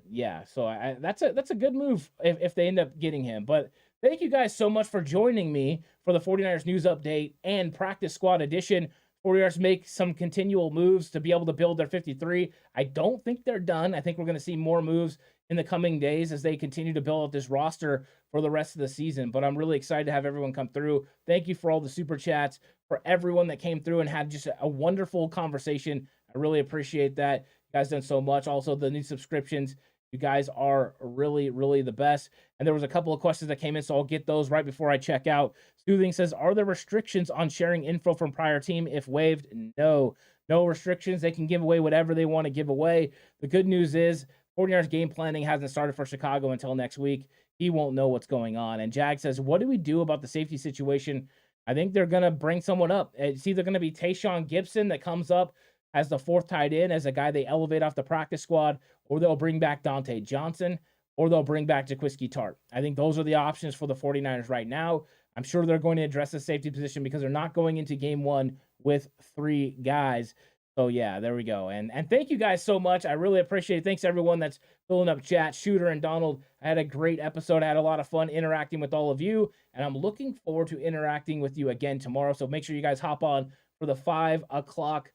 Yeah, so that's a good move if they end up getting him. But thank you guys so much for joining me for the 49ers news update and practice squad edition. 49ers make some continual moves to be able to build their 53. I don't think they're done. I think we're going to see more moves in the coming days as they continue to build out this roster for the rest of the season. But I'm really excited to have everyone come through. Thank you for all the super chats, for everyone that came through and had just a wonderful conversation. I really appreciate that. You guys done so much. Also, the new subscriptions. You guys are really, really the best. And there was a couple of questions that came in, so I'll get those right before I check out. Soothing says, are there restrictions on sharing info from prior team if waived? No restrictions. They can give away whatever they want to give away. The good news is 49ers game planning hasn't started for Chicago until next week. He won't know what's going on. And Jag says, what do we do about the safety situation? I think they're going to bring someone up. It's either going to be Tayshaun Gibson that comes up as the fourth tight end, as a guy they elevate off the practice squad, or they'll bring back Dante Johnson, or they'll bring back Jaquiski Tartt. I think those are the options for the 49ers right now. I'm sure they're going to address the safety position because they're not going into game one with 3 guys. So, yeah, there we go. And thank you guys so much. I really appreciate it. Thanks, everyone that's filling up chat. Shooter and Donald, I had a great episode. I had a lot of fun interacting with all of you, and I'm looking forward to interacting with you again tomorrow. So make sure you guys hop on for the 5 o'clock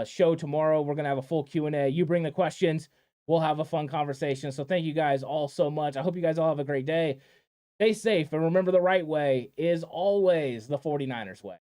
show tomorrow. We're gonna have a full Q&A. You bring the questions, we'll have a fun conversation. So thank you guys all so much. I hope you guys all have a great day. Stay safe, and remember, the right way is always the 49ers way.